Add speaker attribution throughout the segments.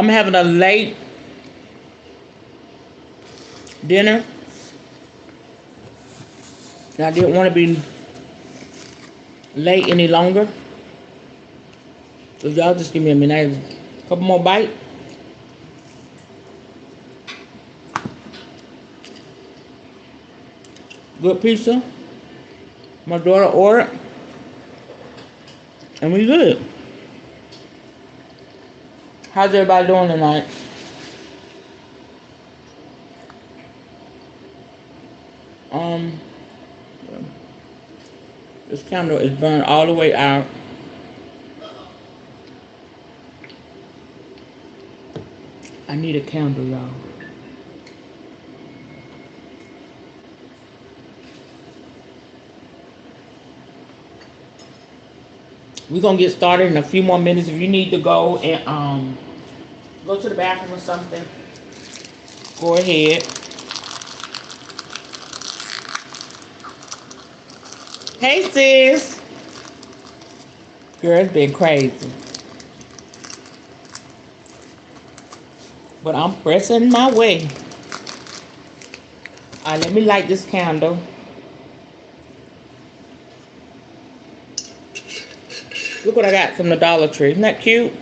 Speaker 1: I'm having a late dinner. And I didn't want to be late any longer. So y'all just give me a minute. A couple more bites. Good pizza. My daughter ordered. And we good. How's everybody doing tonight? Um, this candle is burned all the way out. I need a candle, y'all. We're gonna get started in a few more minutes. If you need to go and go to the bathroom or something, go ahead. Hey sis. Girl, it's been crazy. But I'm pressing my way. Alright, let me light this candle. Look what I got from the Dollar Tree. Isn't that cute?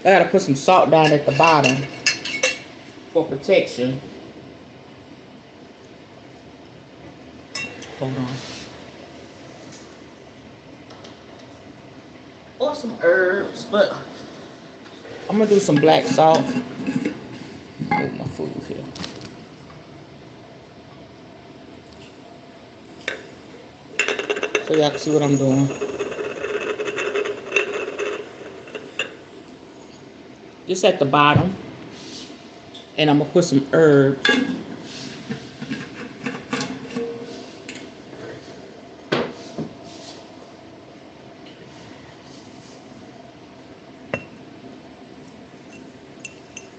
Speaker 1: I gotta put some salt down at the bottom for protection. Hold on. Or some herbs, but I'm gonna do some black salt. Move my food here. So y'all can see what I'm doing. Just at the bottom. And I'm gonna put some herbs.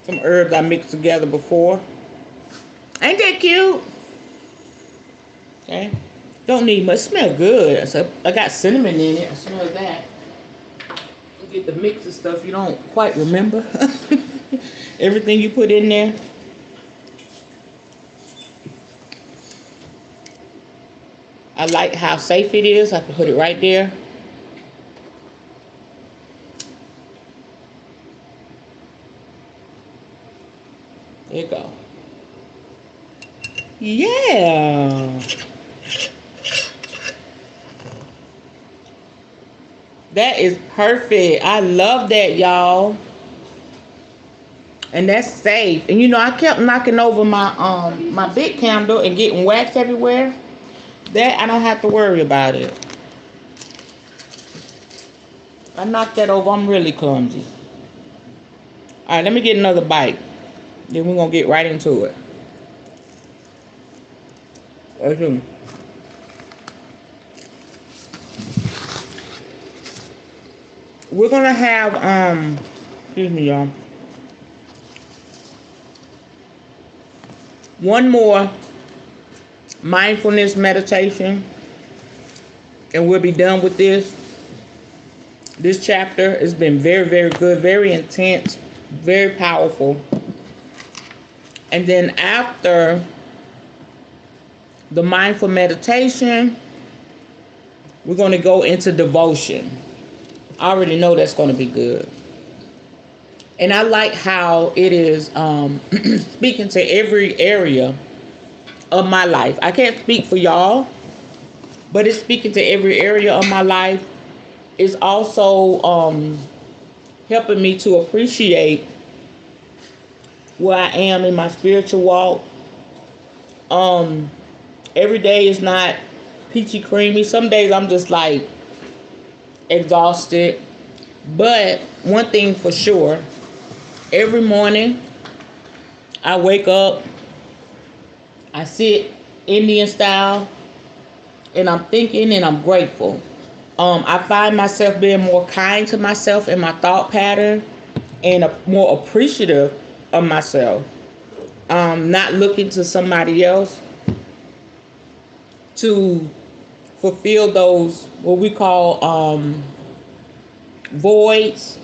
Speaker 1: Some herbs I mixed together before. Ain't that cute? Okay. Don't need much. Smell good. So I got cinnamon in it. I smell that. You get the mix of stuff you don't quite remember. Everything you put in there. I like how safe it is. I can put it right there. There you go. Yeah. That is perfect. I love that, y'all. And that's safe. And you know, I kept knocking over my big candle and getting wax everywhere. That I don't have to worry about it. I knocked that over. I'm really clumsy. Alright, let me get another bite. Then we're gonna get right into it. Okay. We're gonna have excuse me, y'all. One more mindfulness meditation, and we'll be done with this. This chapter has been very, very good, very intense, very powerful. And then after the mindful meditation, we're going to go into devotion. I already know that's going to be good. And I like how it is speaking to every area of my life. I can't speak for y'all, but it's speaking to every area of my life. It's also helping me to appreciate where I am in my spiritual walk. Every day is not peachy creamy. Some days I'm just like exhausted. But one thing for sure, every morning I wake up, I sit Indian style, and I'm thinking and I'm grateful. I find myself being more kind to myself in my thought pattern and more appreciative of myself. Not looking to somebody else to fulfill those what we call voids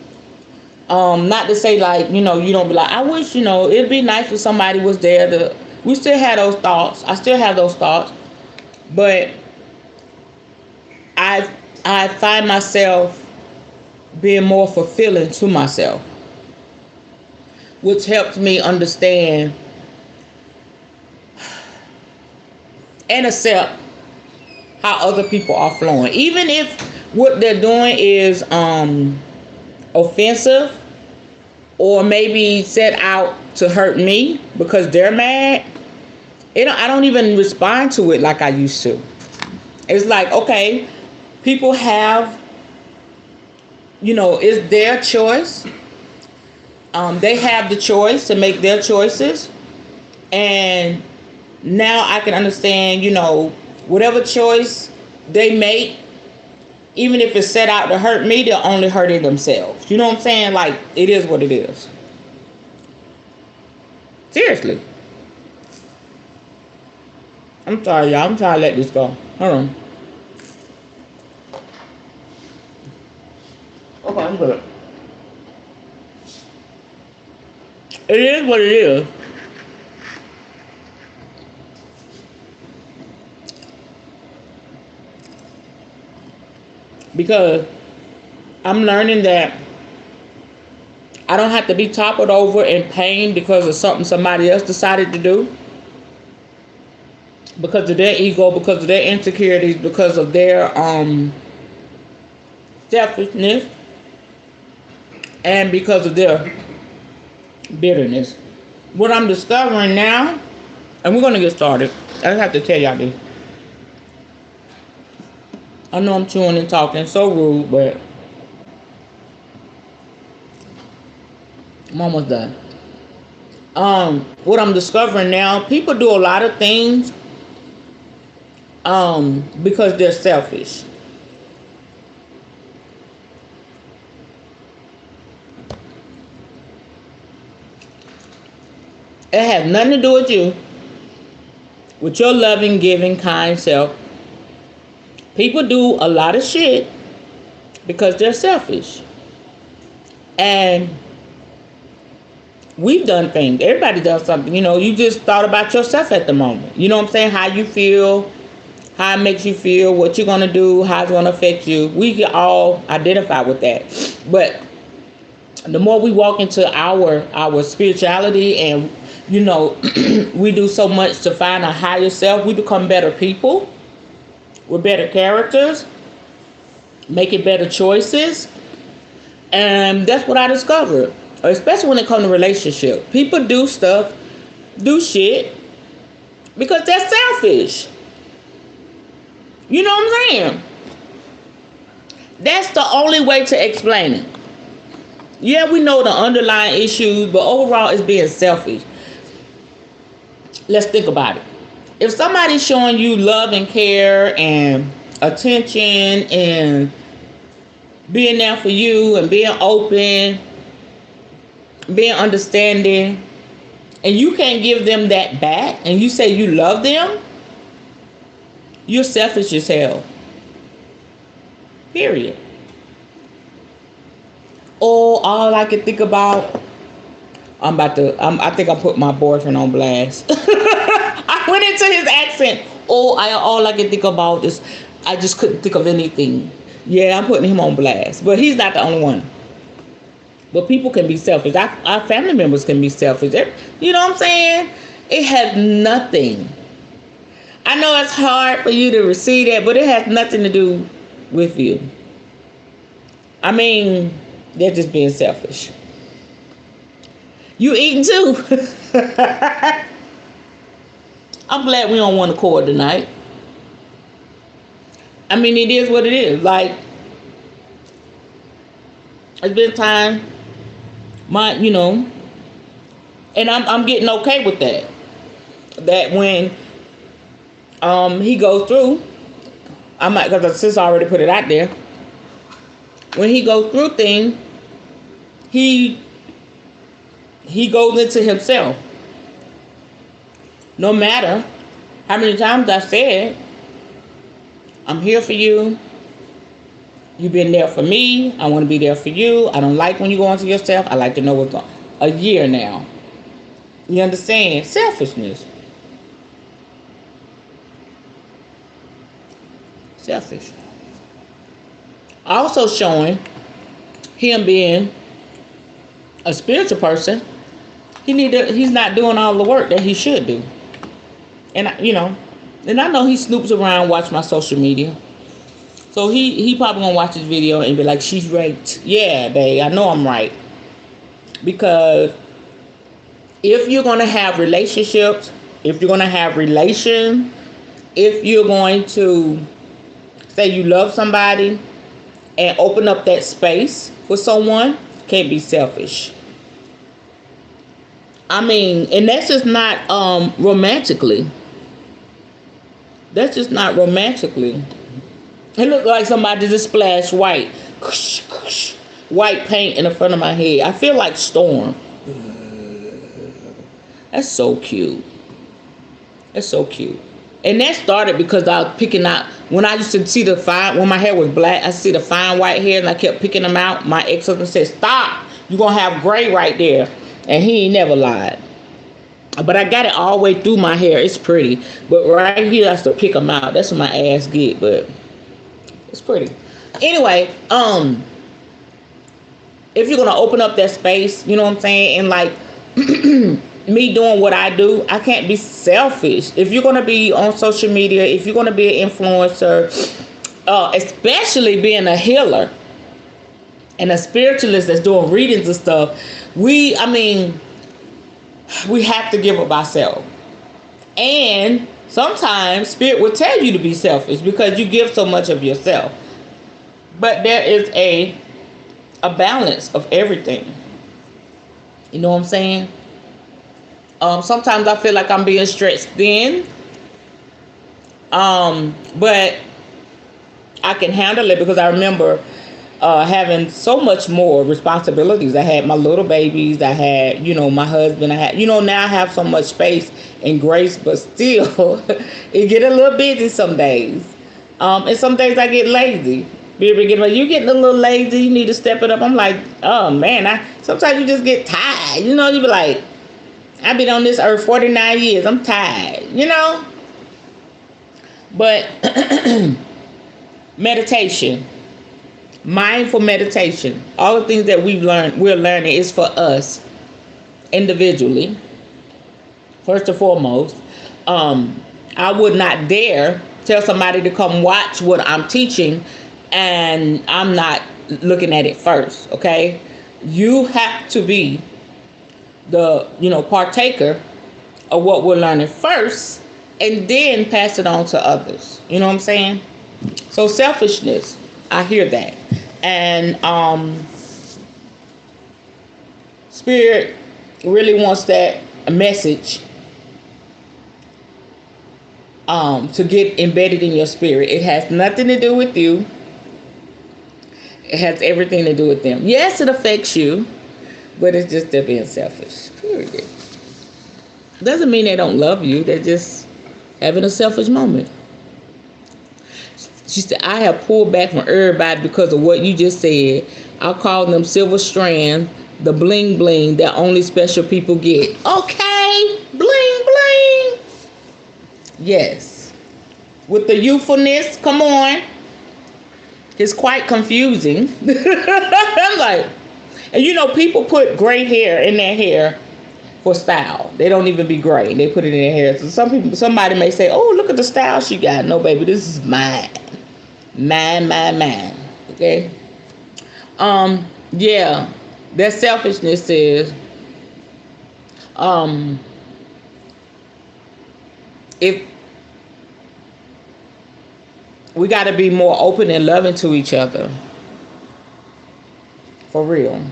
Speaker 1: Not to say like, you don't be like, I wish, it'd be nice if somebody was there to, we still have those thoughts. I still have those thoughts. But I find myself being more fulfilling to myself, which helps me understand and accept how other people are flowing. Even if what they're doing is offensive, or maybe set out to hurt me because they're mad, I don't even respond to it like I used to. It's like, okay, people have, it's their choice. They have the choice to make their choices. And now I can understand, whatever choice they make, even if it's set out to hurt me, they're only hurting themselves. You know what I'm saying? Like, it is what it is. Seriously. I'm sorry, y'all. I'm trying to let this go. Hold on. Okay, I'm good. It is what it is. Because I'm learning that I don't have to be toppled over in pain because of something somebody else decided to do. Because of their ego, because of their insecurities, because of their selfishness, and because of their bitterness. What I'm discovering now, and we're going to get started. I just have to tell y'all this. I know I'm chewing and talking, so rude, but I'm almost done. What I'm discovering now, people do a lot of things because they're selfish. It has nothing to do with you, with your loving, giving, kind self. People do a lot of shit because they're selfish. And we've done things. Everybody does something. You just thought about yourself at the moment. You know what I'm saying? How you feel, how it makes you feel, what you're going to do, how it's going to affect you. We can all identify with that. But the more we walk into our spirituality and, we do so much to find a higher self, we become better people with better characters, making better choices. And that's what I discovered. Especially when it comes to relationship. People do shit because they're selfish. You know what I'm saying? That's the only way to explain it. Yeah, we know the underlying issues, but overall it's being selfish. Let's think about it. If somebody's showing you love and care and attention and being there for you and being open, being understanding, and you can't give them that back, and you say you love them, you're selfish as hell. Period. Oh, all I can think about, I think I put my boyfriend on blast. I went into his accent. All I can think about is, I just couldn't think of anything. Yeah, I'm putting him on blast. But he's not the only one. But people can be selfish. Our family members can be selfish. You know what I'm saying? It has nothing. I know it's hard for you to receive that, but it has nothing to do with you. I mean, they're just being selfish. You eating too? I'm glad we on one accord tonight. I mean, it is what it is. Like, it's been time, and I'm getting okay with that. That when he goes through, I might, because the sister already put it out there. When he goes through things, he goes into himself. No matter how many times I said, I'm here for you. You've been there for me. I want to be there for you. I don't like when you go on to yourself. I like to know what's going on. A year now. You understand? Selfishness. Selfish. Also showing him being a spiritual person. He's not doing all the work that he should do. And and I know he snoops around, watch my social media. So he probably gonna watch this video and be like, she's right. Yeah, babe, I know I'm right. Because if you're gonna have relationships, if you're gonna have relations, if you're going to say you love somebody and open up that space for someone, can't be selfish. I mean, and that's just not romantically. That's just not romantically. It looked like somebody just splashed white paint in the front of my head. I feel like Storm. That's so cute. That's so cute. And that started because I was picking out, when I used to see when my hair was black, I see the fine white hair and I kept picking them out. My ex-husband said, stop, you're going to have gray right there. And he ain't never lied. But I got it all the way through my hair. It's pretty. But right here, I have to pick them out. That's what my ass get, but it's pretty. Anyway, if you're going to open up that space, you know what I'm saying? And like me doing what I do, I can't be selfish. If you're going to be on social media, if you're going to be an influencer, especially being a healer and a spiritualist that's doing readings and stuff, we have to give up ourselves. And sometimes spirit will tell you to be selfish because you give so much of yourself. But there is a balance of everything. You know what I'm saying? Sometimes I feel like I'm being stretched thin. But I can handle it because I remember having so much more responsibilities. I had my little babies. I had, my husband. I had, now I have so much space and grace, but still, it get a little busy some days. And some days I get lazy. You getting a little lazy. You need to step it up. I'm like, oh man, sometimes you just get tired. You be like, I've been on this earth 49 years. I'm tired, But meditation, mindful meditation, all the things that we're learning is for us individually. First and foremost, I would not dare tell somebody to come watch what I'm teaching and I'm not looking at it first, okay? You have to be the, partaker of what we're learning first and then pass it on to others. You know what I'm saying? So selfishness, I hear that. And Spirit really wants that message to get embedded in your spirit. It has nothing to do with you. It has everything to do with them. Yes, it affects you, but it's just they're being selfish. Period. Doesn't mean they don't love you. They're just having a selfish moment. She said, I have pulled back from everybody because of what you just said. I'll call them silver strand, the bling bling that only special people get. Okay, bling bling. Yes. With the youthfulness, come on. It's quite confusing. I'm like, and people put gray hair in their hair for style. They don't even be gray. They put it in their hair. So somebody may say, oh, look at the style she got. No, baby, this is mine. Mine. Okay? Yeah. That selfishness is, if we got to be more open and loving to each other. For real.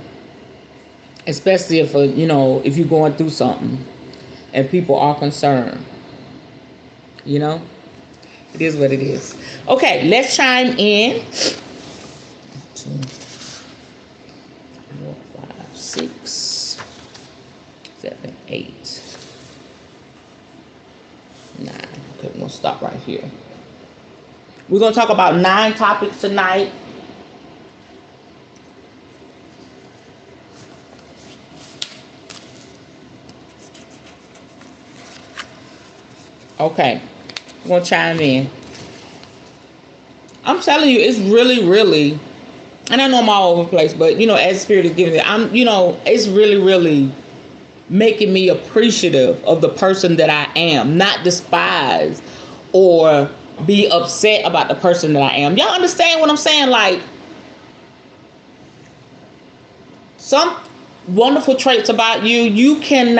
Speaker 1: Especially if, if you're going through something and people are concerned. It is what it is. Okay, let's chime in. 2, 4, 5, 6, 7, 8, 9. Okay, we're going to stop right here. We're going to talk about 9 topics tonight. Okay. I'm going to chime in. I'm telling you, it's really, really, and I know I'm all over the place, but, as Spirit is giving it, it's really, really making me appreciative of the person that I am, not despise or be upset about the person that I am. Y'all understand what I'm saying? Like, some wonderful traits about you, you can't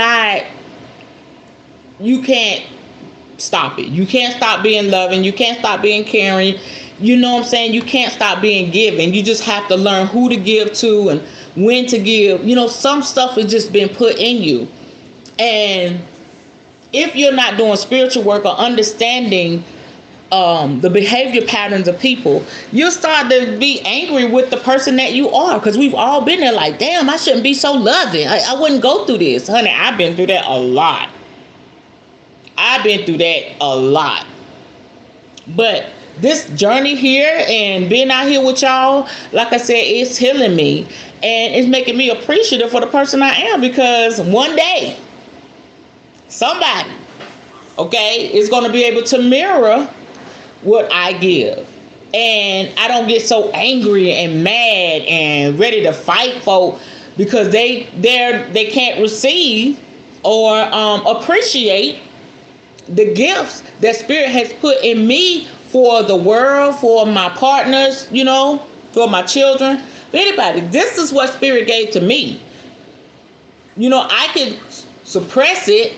Speaker 1: stop it. You can't stop being loving. You can't stop being caring. You know what I'm saying? You can't stop being giving. You just have to learn who to give to and when to give. Some stuff has just been put in you. And if you're not doing spiritual work or understanding the behavior patterns of people, you'll start to be angry with the person that you are, because we've all been there like, damn, I shouldn't be so loving. I wouldn't go through this. Honey, I've been through that a lot. But this journey here and being out here with y'all, like I said, it's healing me. And it's making me appreciative for the person I am, because one day, somebody, okay, is going to be able to mirror what I give. And I don't get so angry and mad and ready to fight folk because they can't receive or appreciate the gifts that Spirit has put in me for the world, for my partners, for my children, for anybody. This is what Spirit gave to me. I can suppress it,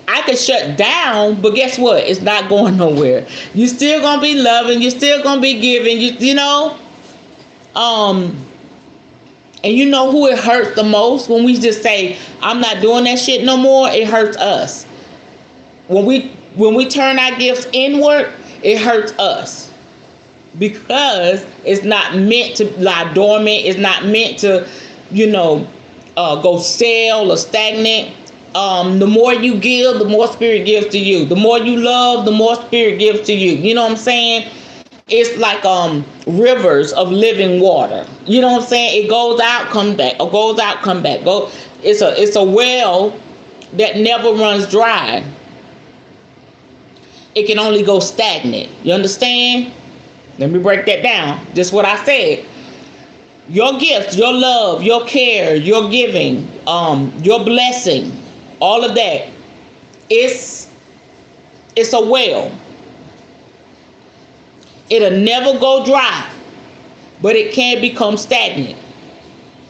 Speaker 1: I can shut down, but guess what? It's not going nowhere. You still gonna be loving, you're still gonna be giving, and you know who it hurts the most? When we just say, I'm not doing that shit no more, it hurts us. When we turn our gifts inward, it hurts us, because it's not meant to lie dormant. It's not meant to, go stale or stagnant. The more you give, the more Spirit gives to you. The more you love, the more Spirit gives to you. You know what I'm saying? It's like rivers of living water. You know what I'm saying? It goes out, comes back, or goes out, come back. It's a well that never runs dry. It can only go stagnant. You understand? Let me break that down. Just what I said. Your gifts, your love, your care, your giving, your blessing, all of that, it's a well. It'll never go dry, but it can become stagnant.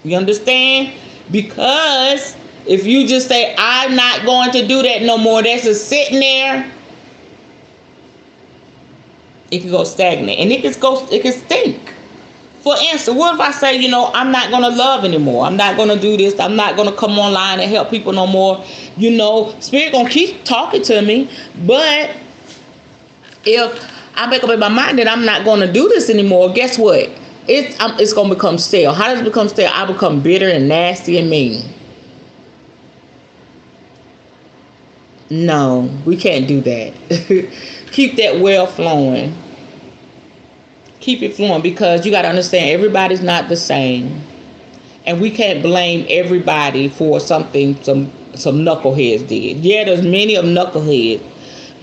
Speaker 1: You understand? Because if you just say, I'm not going to do that no more, that's just sitting there, it can go stagnant, and it can stink. For instance, what if I say, I'm not going to love anymore. I'm not going to do this. I'm not going to come online and help people no more. Spirit going to keep talking to me. But if I make up in my mind that I'm not going to do this anymore, guess what? It's going to become stale. How does it become stale? I become bitter and nasty and mean. No, we can't do that. Keep that well flowing. Keep it flowing, because you got to understand, everybody's not the same. And we can't blame everybody for something some knuckleheads did. Yeah, there's many of knuckleheads,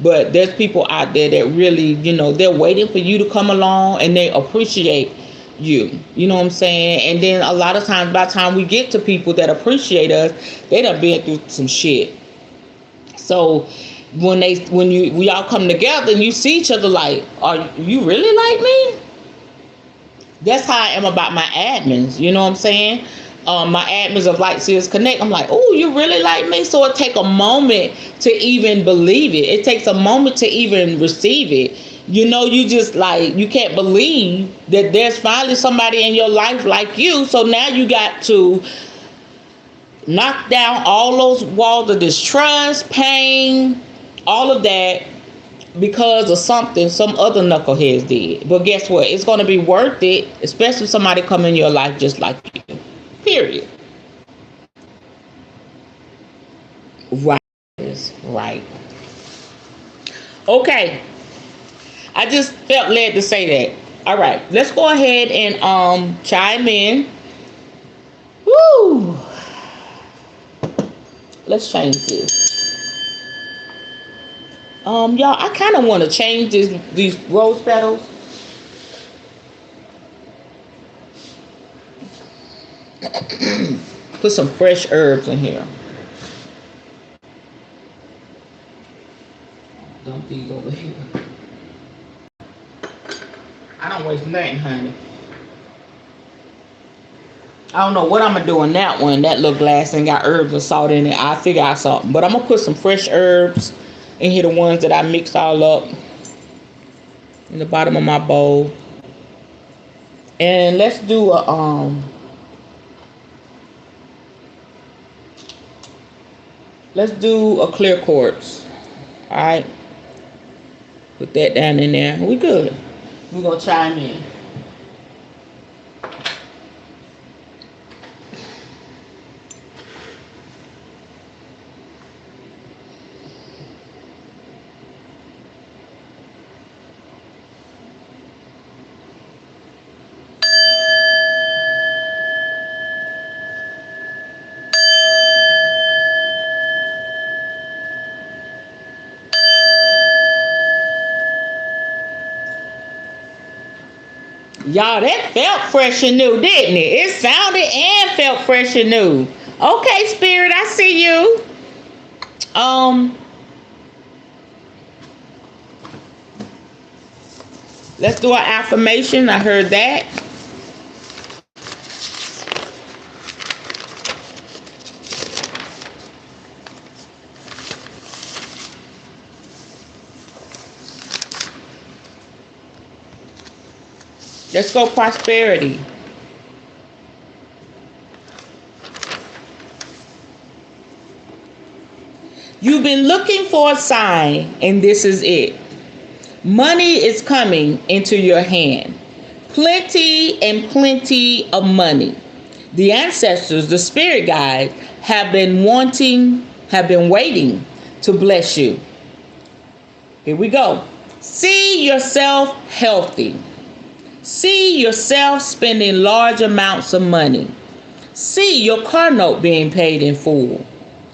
Speaker 1: but there's people out there that really, they're waiting for you to come along, and they appreciate you. You know what I'm saying? And then a lot of times, by the time we get to people that appreciate us, they done been through some shit. So when we all come together and you see each other like, are you really like me? That's how I am about my admins. You know what I'm saying? My admins of Light Seers Connect, I'm like, oh, you really like me? So it takes a moment to even believe it. It takes a moment to even receive it. You just like, you can't believe that there's finally somebody in your life like you. So now you got to knock down all those walls of distrust, pain, all of that, because of something some other knuckleheads did. But guess what? It's going to be worth it, especially if somebody come in your life just like you. Period. Right. Okay. I just felt led to say that. All right. Let's go ahead and chime in. Woo. Let's change this. Y'all, I kind of want to change these rose petals. Put some fresh herbs in here. Dump these over here. I don't waste nothing, honey. I don't know what I'm going to do in that one. That little glass and got herbs and salt in it. I'll figure out something. But I'm going to put some fresh herbs in here, the ones that I mix all up in the bottom of my bowl. And let's do a clear quartz. All right. Put that down in there. We good. We're going to chime in. Y'all, that felt fresh and new, didn't it? It sounded and felt fresh and new. Okay, Spirit, I see you. Let's do an affirmation. I heard that. Let's go prosperity. You've been looking for a sign, and this is it. Money is coming into your hand. Plenty and plenty of money. The ancestors, the spirit guides, have been waiting to bless you. Here we go. See yourself healthy. See yourself spending large amounts of money. See your car note being paid in full.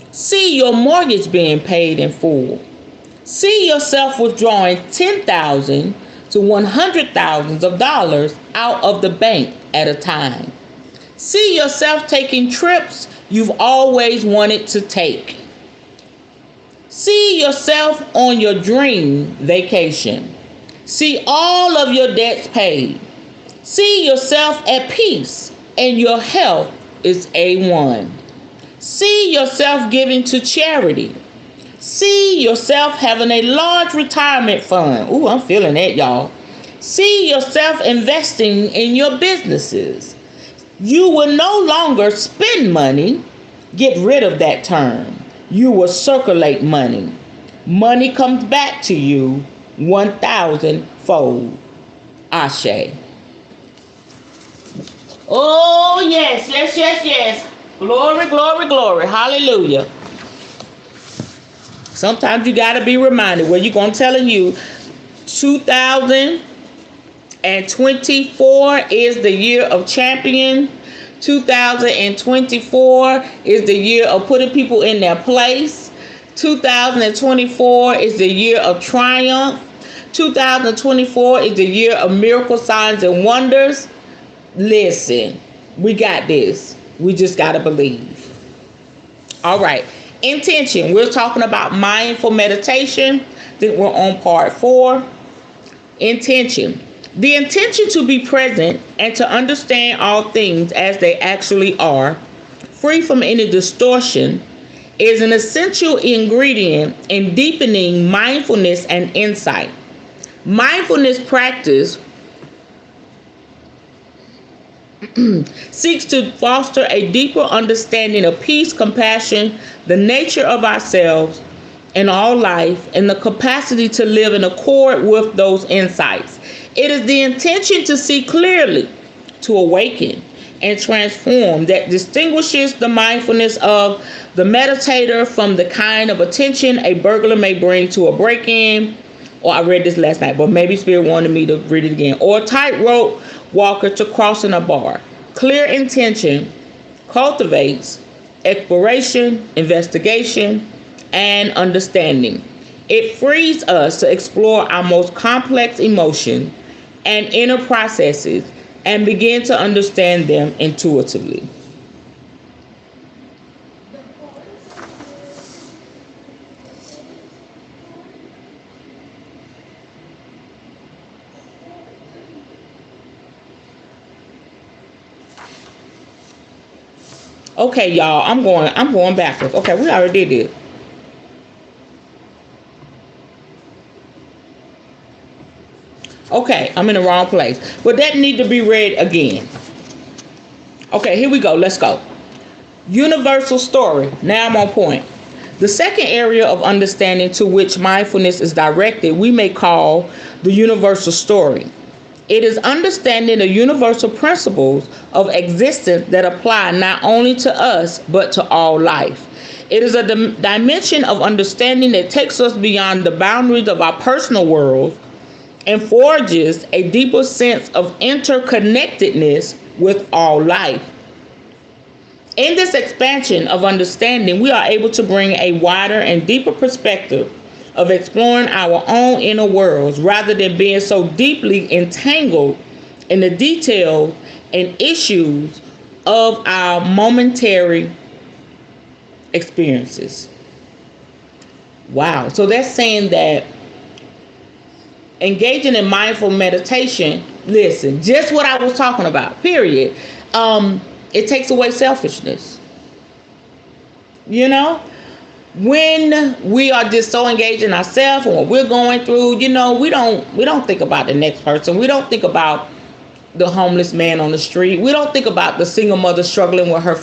Speaker 1: See your mortgage being paid in full. See yourself withdrawing $10,000 to $100,000 of dollars out of the bank at a time. See yourself taking trips you've always wanted to take. See yourself on your dream vacation. See all of your debts paid. See yourself at peace and your health is A1. See yourself giving to charity. See yourself having a large retirement fund. Ooh, I'm feeling that, y'all. See yourself investing in your businesses. You will no longer spend money. Get rid of that term. You will circulate money. Money comes back to you 1,000-fold. Ashe. Oh, yes, yes, yes, yes. Glory, glory, glory. Hallelujah. Sometimes you got to be reminded. Well, you're going to tell you 2024 is the year of champion. 2024 is the year of putting people in their place. 2024 is the year of triumph. 2024 is the year of miracle signs and wonders. Listen, we got this. We just got to believe. All right. Intention. We're talking about mindful meditation. Then we're on part 4. Intention. The intention to be present and to understand all things as they actually are, free from any distortion, is an essential ingredient in deepening mindfulness and insight. Mindfulness practice seeks to foster a deeper understanding of peace, compassion, the nature of ourselves and all life, and the capacity to live in accord with those insights. It is the intention to see clearly, to awaken and transform that distinguishes the mindfulness of the meditator from the kind of attention a burglar may bring to a break-in, or I read this last night, but maybe Spirit wanted me to read it again, or a tightrope walker to crossing a bar. Clear intention cultivates exploration, investigation, and understanding. It frees us to explore our most complex emotions and inner processes and begin to understand them intuitively. Okay, y'all, I'm going backwards. Okay, we already did it. Okay, I'm in the wrong place. But that need to be read again. Okay, here we go. Let's go. Universal story. Now I'm on point. The second area of understanding to which mindfulness is directed, we may call the universal story. It is understanding the universal principles of existence that apply not only to us, but to all life. It is a dimension of understanding that takes us beyond the boundaries of our personal world and forges a deeper sense of interconnectedness with all life. In this expansion of understanding, we are able to bring a wider and deeper perspective of exploring our own inner worlds rather than being so deeply entangled in the details and issues of our momentary experiences. Wow. So that's saying that engaging in mindful meditation, listen, just what I was talking about, period. It takes away selfishness. You know, when we are just so engaged in ourselves and what we're going through, you know, we don't think about the next person. We don't think about the homeless man on the street. We don't think about the single mother struggling with her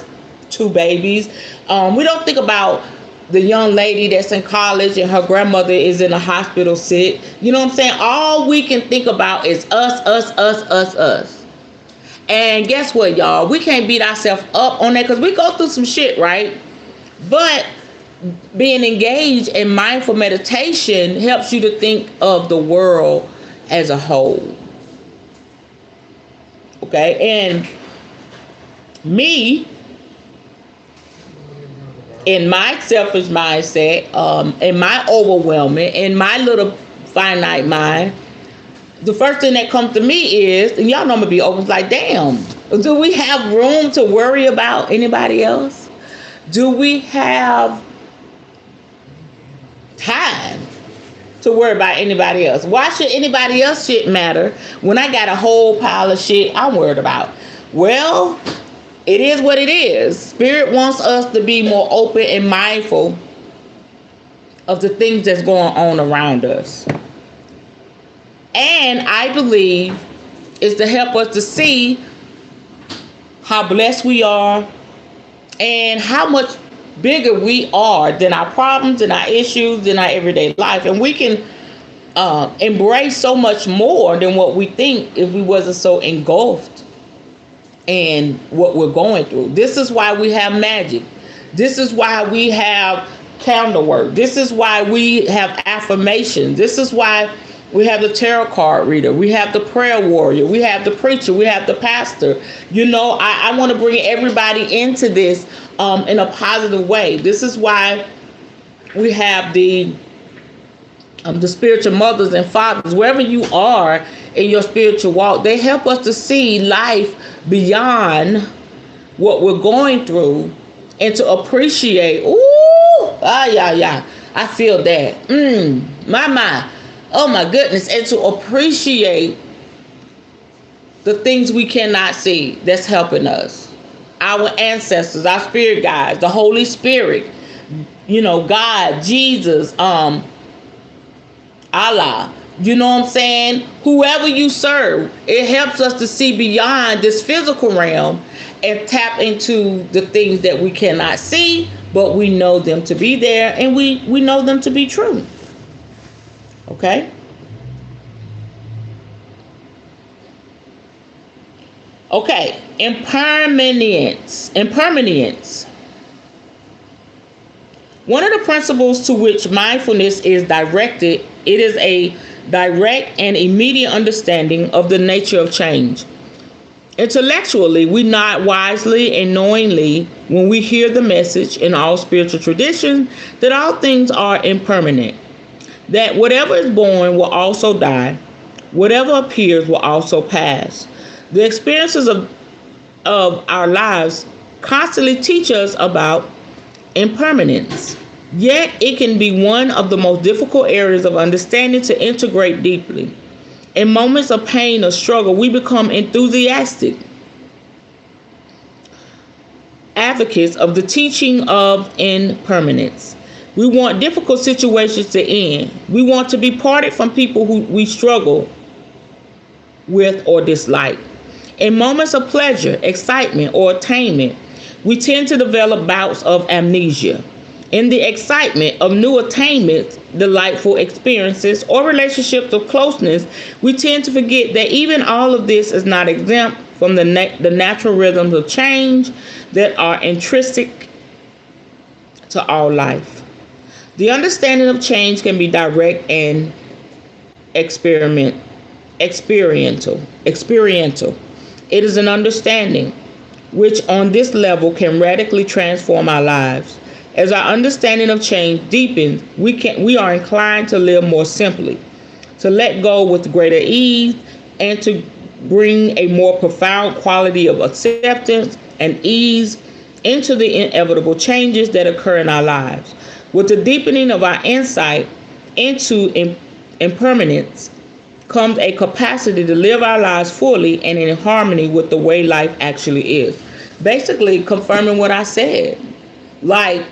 Speaker 1: 2 babies. We don't think about the young lady that's in college and her grandmother is in a hospital sick. You know what I'm saying? All we can think about is us. And guess what, y'all? We can't beat ourselves up on that because we go through some shit, right? But being engaged in mindful meditation helps you to think of the world as a whole. Okay? And me, in my selfish mindset, in my overwhelming, in my little finite mind, the first thing that comes to me is, and y'all know I'm gonna be open, like, damn, do we have room to worry about anybody else? Do we have time to worry about anybody else? Why should anybody else shit matter when I got a whole pile of shit I'm worried about? Well, it is what it is. Spirit wants us to be more open and mindful of the things that's going on around us. And I believe it's to help us to see how blessed we are and how much bigger we are than our problems and our issues in our everyday life. And we can embrace so much more than what we think if we wasn't so engulfed in what we're going through. This is why we have magic. This is why we have candle work. This is why we have affirmations. This is why we have the tarot card reader. We have the prayer warrior. We have the preacher. We have the pastor. You know, I want to bring everybody into this in a positive way. This is why we have the spiritual mothers and fathers. Wherever you are in your spiritual walk, they help us to see life beyond what we're going through and to appreciate. I feel that. My. Oh my goodness. And to appreciate the things we cannot see that's helping us. Our ancestors, our spirit guides, the Holy Spirit, you know, God, Jesus, Allah, you know what I'm saying? Whoever you serve, it helps us to see beyond this physical realm and tap into the things that we cannot see, but we know them to be there and we know them to be true. Okay? Okay, impermanence. One of the principles to which mindfulness is directed, it is a direct and immediate understanding of the nature of change. Intellectually, we nod wisely and knowingly when we hear the message in all spiritual traditions that all things are impermanent. that whatever is born will also die, whatever appears will also pass. The experiences of our lives constantly teach us about impermanence. Yet it can be one of the most difficult areas of understanding to integrate deeply. In moments of pain or struggle, we become enthusiastic advocates of the teaching of impermanence. We want difficult situations to end. We want to be parted from people who we struggle with or dislike. In moments of pleasure, excitement, or attainment, we tend to develop bouts of amnesia. In the excitement of new attainments, delightful experiences, or relationships of closeness, we tend to forget that even all of this is not exempt from the natural rhythms of change that are intrinsic to all life. The understanding of change can be direct and experiential. It is an understanding which on this level can radically transform our lives. As our understanding of change deepens, we are inclined to live more simply, to let go with greater ease, and to bring a more profound quality of acceptance and ease into the inevitable changes that occur in our lives. With the deepening of our insight into impermanence comes a capacity to live our lives fully and in harmony with the way life actually is. Basically confirming what I said. Like,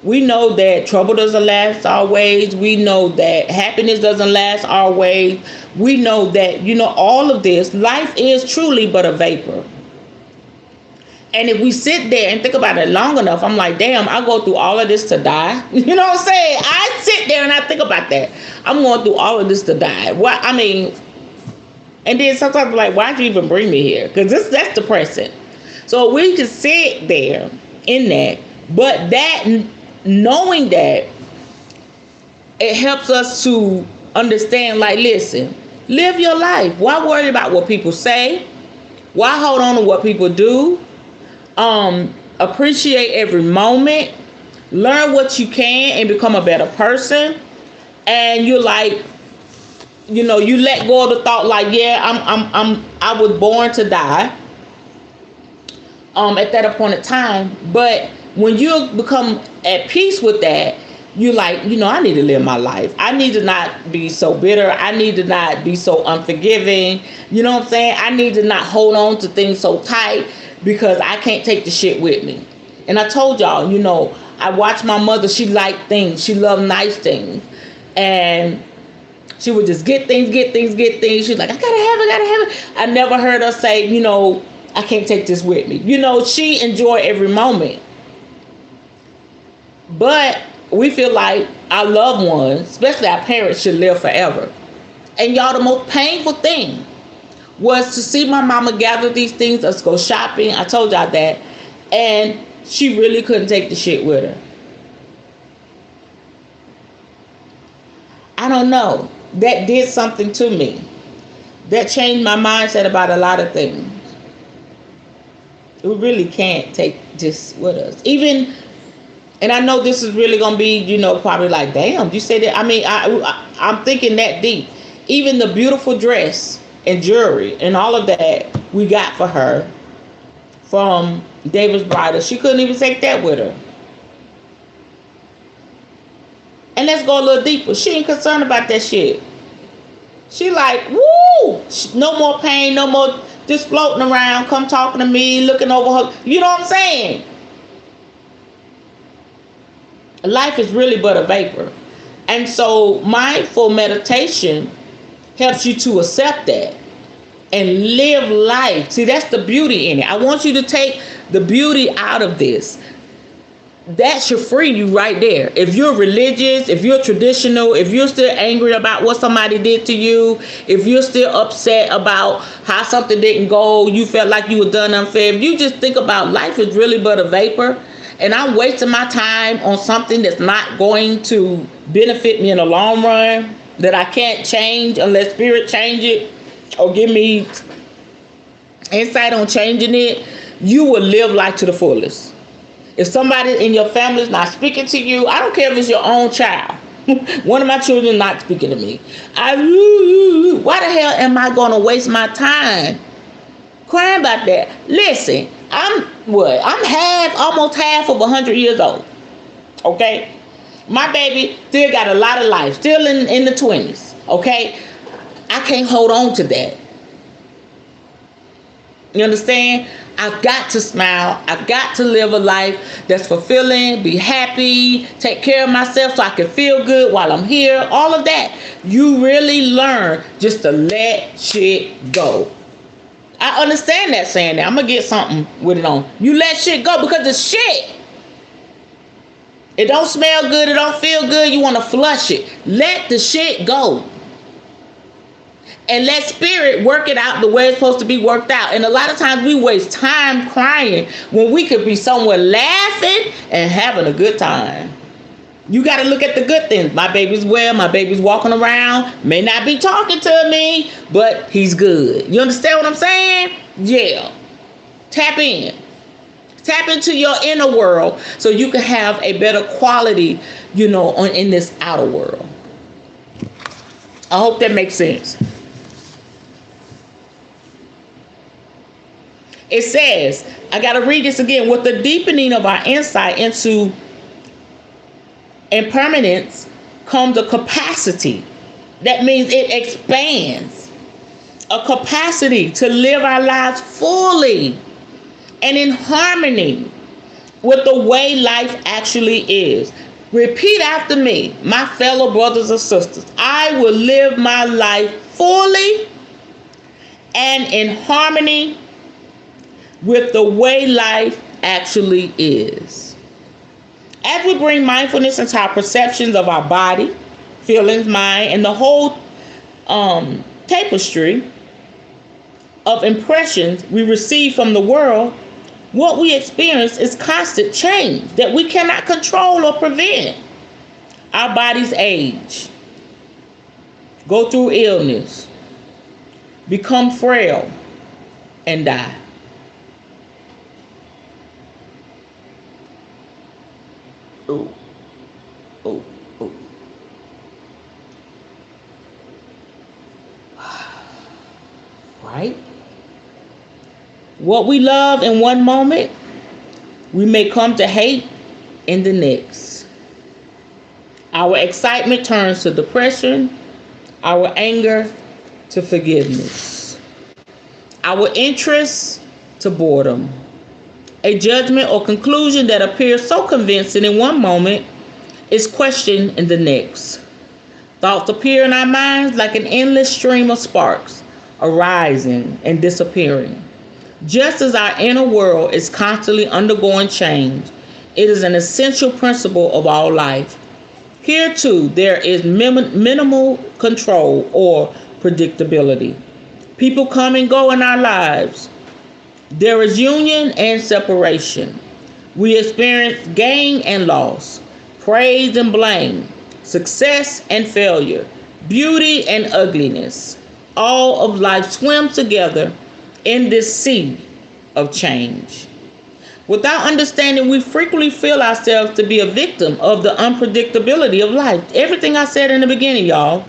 Speaker 1: we know that trouble doesn't last always. We know that happiness doesn't last always. We know that, all of this, life is truly but a vapor. And if we sit there and think about it long enough, I'm like, damn, I go through all of this to die. You know what I'm saying? I sit there and I think about that. I'm going through all of this to die. And then sometimes I'm like, why'd you even bring me here? Because that's depressing. So we can sit there in that, but knowing that, it helps us to understand, like, listen, live your life. Why worry about what people say? Why hold on to what people do? Appreciate every moment. Learn what you can and become a better person. And you're like, you let go of the thought, like, yeah, I was born to die. At that appointed time, but when you become at peace with that, you're like, I need to live my life. I need to not be so bitter. I need to not be so unforgiving. You know what I'm saying? I need to not hold on to things so tight because I can't take the shit with me. And I told y'all, I watched my mother. She liked things. She loved nice things. And she would just get things. She's like, I gotta have it. I never heard her say, I can't take this with me. She enjoyed every moment. But we feel like our loved ones, especially our parents, should live forever. And y'all, the most painful thing was to see my mama gather these things. Let's go shopping. I told y'all that. And she really couldn't take the shit with her. I don't know. That did something to me. That changed my mindset about a lot of things. We really can't take this with us. And I know this is really going to be, probably like, damn, you say that? I'm thinking that deep. Even the beautiful dress and jewelry and all of that we got for her from David's Bridal, she couldn't even take that with her. And let's go a little deeper. She ain't concerned about that shit. She like, woo! No more pain, no more just floating around, come talking to me, looking over her. You know what I'm saying? Life is really but a vapor. And so mindful meditation helps you to accept that and live life. See, that's the beauty in it. I want you to take the beauty out of this. That should free you right there. If you're religious, if you're traditional, if you're still angry about what somebody did to you, if you're still upset about how something didn't go, you felt like you were done unfair, if you just think about life is really but a vapor, and I'm wasting my time on something that's not going to benefit me in the long run, that I can't change unless spirit change it or give me insight on changing it, you will live life to the fullest. If somebody in your family is not speaking to you, I don't care if it's your own child. One of my children not speaking to me. Why the hell am I going to waste my time crying about that? Listen, I'm almost half of 100 years old. Okay? My baby still got a lot of life, still in the 20s. Okay? I can't hold on to that. You understand? I've got to smile. I've got to live a life that's fulfilling, be happy, take care of myself so I can feel good while I'm here. All of that. You really learn just to let shit go. I understand that saying that. I'm going to get something with it on. You let shit go because it's shit. It don't smell good. It don't feel good. You want to flush it. Let the shit go. And let spirit work it out the way it's supposed to be worked out. And a lot of times we waste time crying when we could be somewhere laughing and having a good time. You got to look at the good things. My baby's well. My baby's walking around. May not be talking to me, but he's good. You understand what I'm saying? Yeah. Tap in. Tap into your inner world so you can have a better quality, in this outer world. I hope that makes sense. It says, I got to read this again. With the deepening of our insight into impermanence comes a capacity. That means it expands. A capacity to live our lives fully and in harmony with the way life actually is. Repeat after me, my fellow brothers and sisters. I will live my life fully and in harmony with the way life actually is. As we bring mindfulness into our perceptions of our body, feelings, mind, and the whole tapestry of impressions we receive from the world, what we experience is constant change that we cannot control or prevent. Our bodies age, go through illness, become frail, and die. Ooh. Right? What we love in one moment, we may come to hate in the next. Our excitement turns to depression, our anger to forgiveness, our interest to boredom. A judgment or conclusion that appears so convincing in one moment is questioned in the next. Thoughts appear in our minds like an endless stream of sparks, arising and disappearing. Just as our inner world is constantly undergoing change, it is an essential principle of all life. Here too, there is minimal control or predictability. People come and go in our lives. There is union and separation. We experience gain and loss, praise and blame, success and failure, beauty and ugliness. All of life swims together in this sea of change. Without understanding, we frequently feel ourselves to be a victim of the unpredictability of life. Everything I said in the beginning, y'all.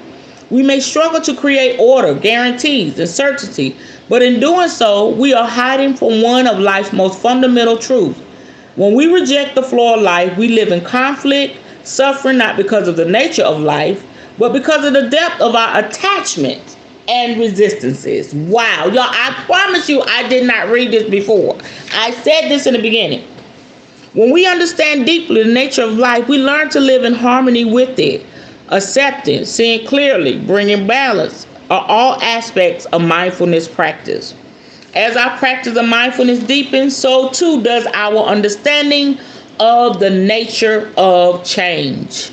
Speaker 1: We may struggle to create order, guarantees, and certainty, but in doing so, we are hiding from one of life's most fundamental truths. When we reject the flow of life, we live in conflict, suffering not because of the nature of life, but because of the depth of our attachments and resistances. Wow, y'all, I promise you I did not read this before. I said this in the beginning. When we understand deeply the nature of life, we learn to live in harmony with it. Acceptance, seeing clearly, bringing balance are all aspects of mindfulness practice. As our practice of mindfulness deepens, so too does our understanding of the nature of change.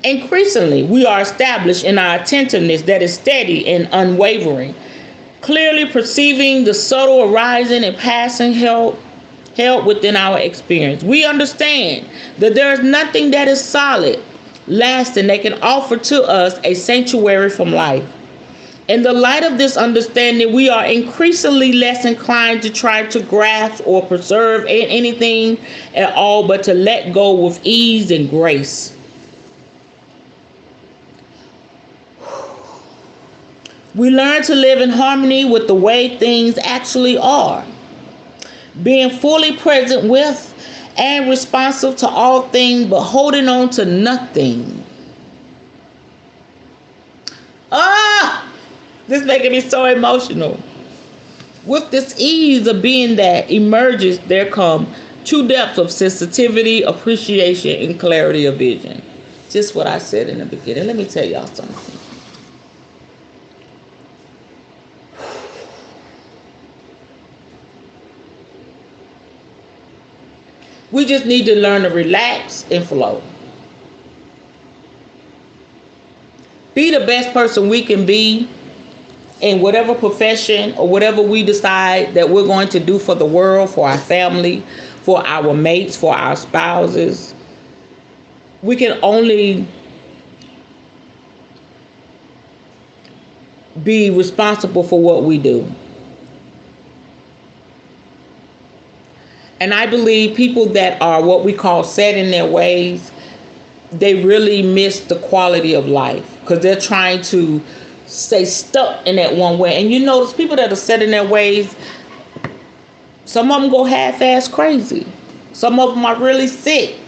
Speaker 1: Increasingly, we are established in our attentiveness that is steady and unwavering, clearly perceiving the subtle arising and passing held within our experience. We understand that there is nothing that is solid, lasting, that can offer to us a sanctuary from life. In the light of this understanding, we are increasingly less inclined to try to grasp or preserve anything at all, but to let go with ease and grace. We learn to live in harmony with the way things actually are, being fully present with and responsive to all things, but holding on to nothing. This is making me so emotional. With this ease of being that emerges, there come true depths of sensitivity, appreciation, and clarity of vision. Just what I said in the beginning. Let me tell y'all something. We just need to learn to relax and flow. Be the best person we can be in whatever profession or whatever we decide that we're going to do for the world, for our family, for our mates, for our spouses. We can only be responsible for what we do. And I believe people that are what we call set in their ways, they really miss the quality of life because they're trying to stay stuck in that one way. And you notice people that are set in their ways, some of them go half-ass crazy. Some of them are really sick.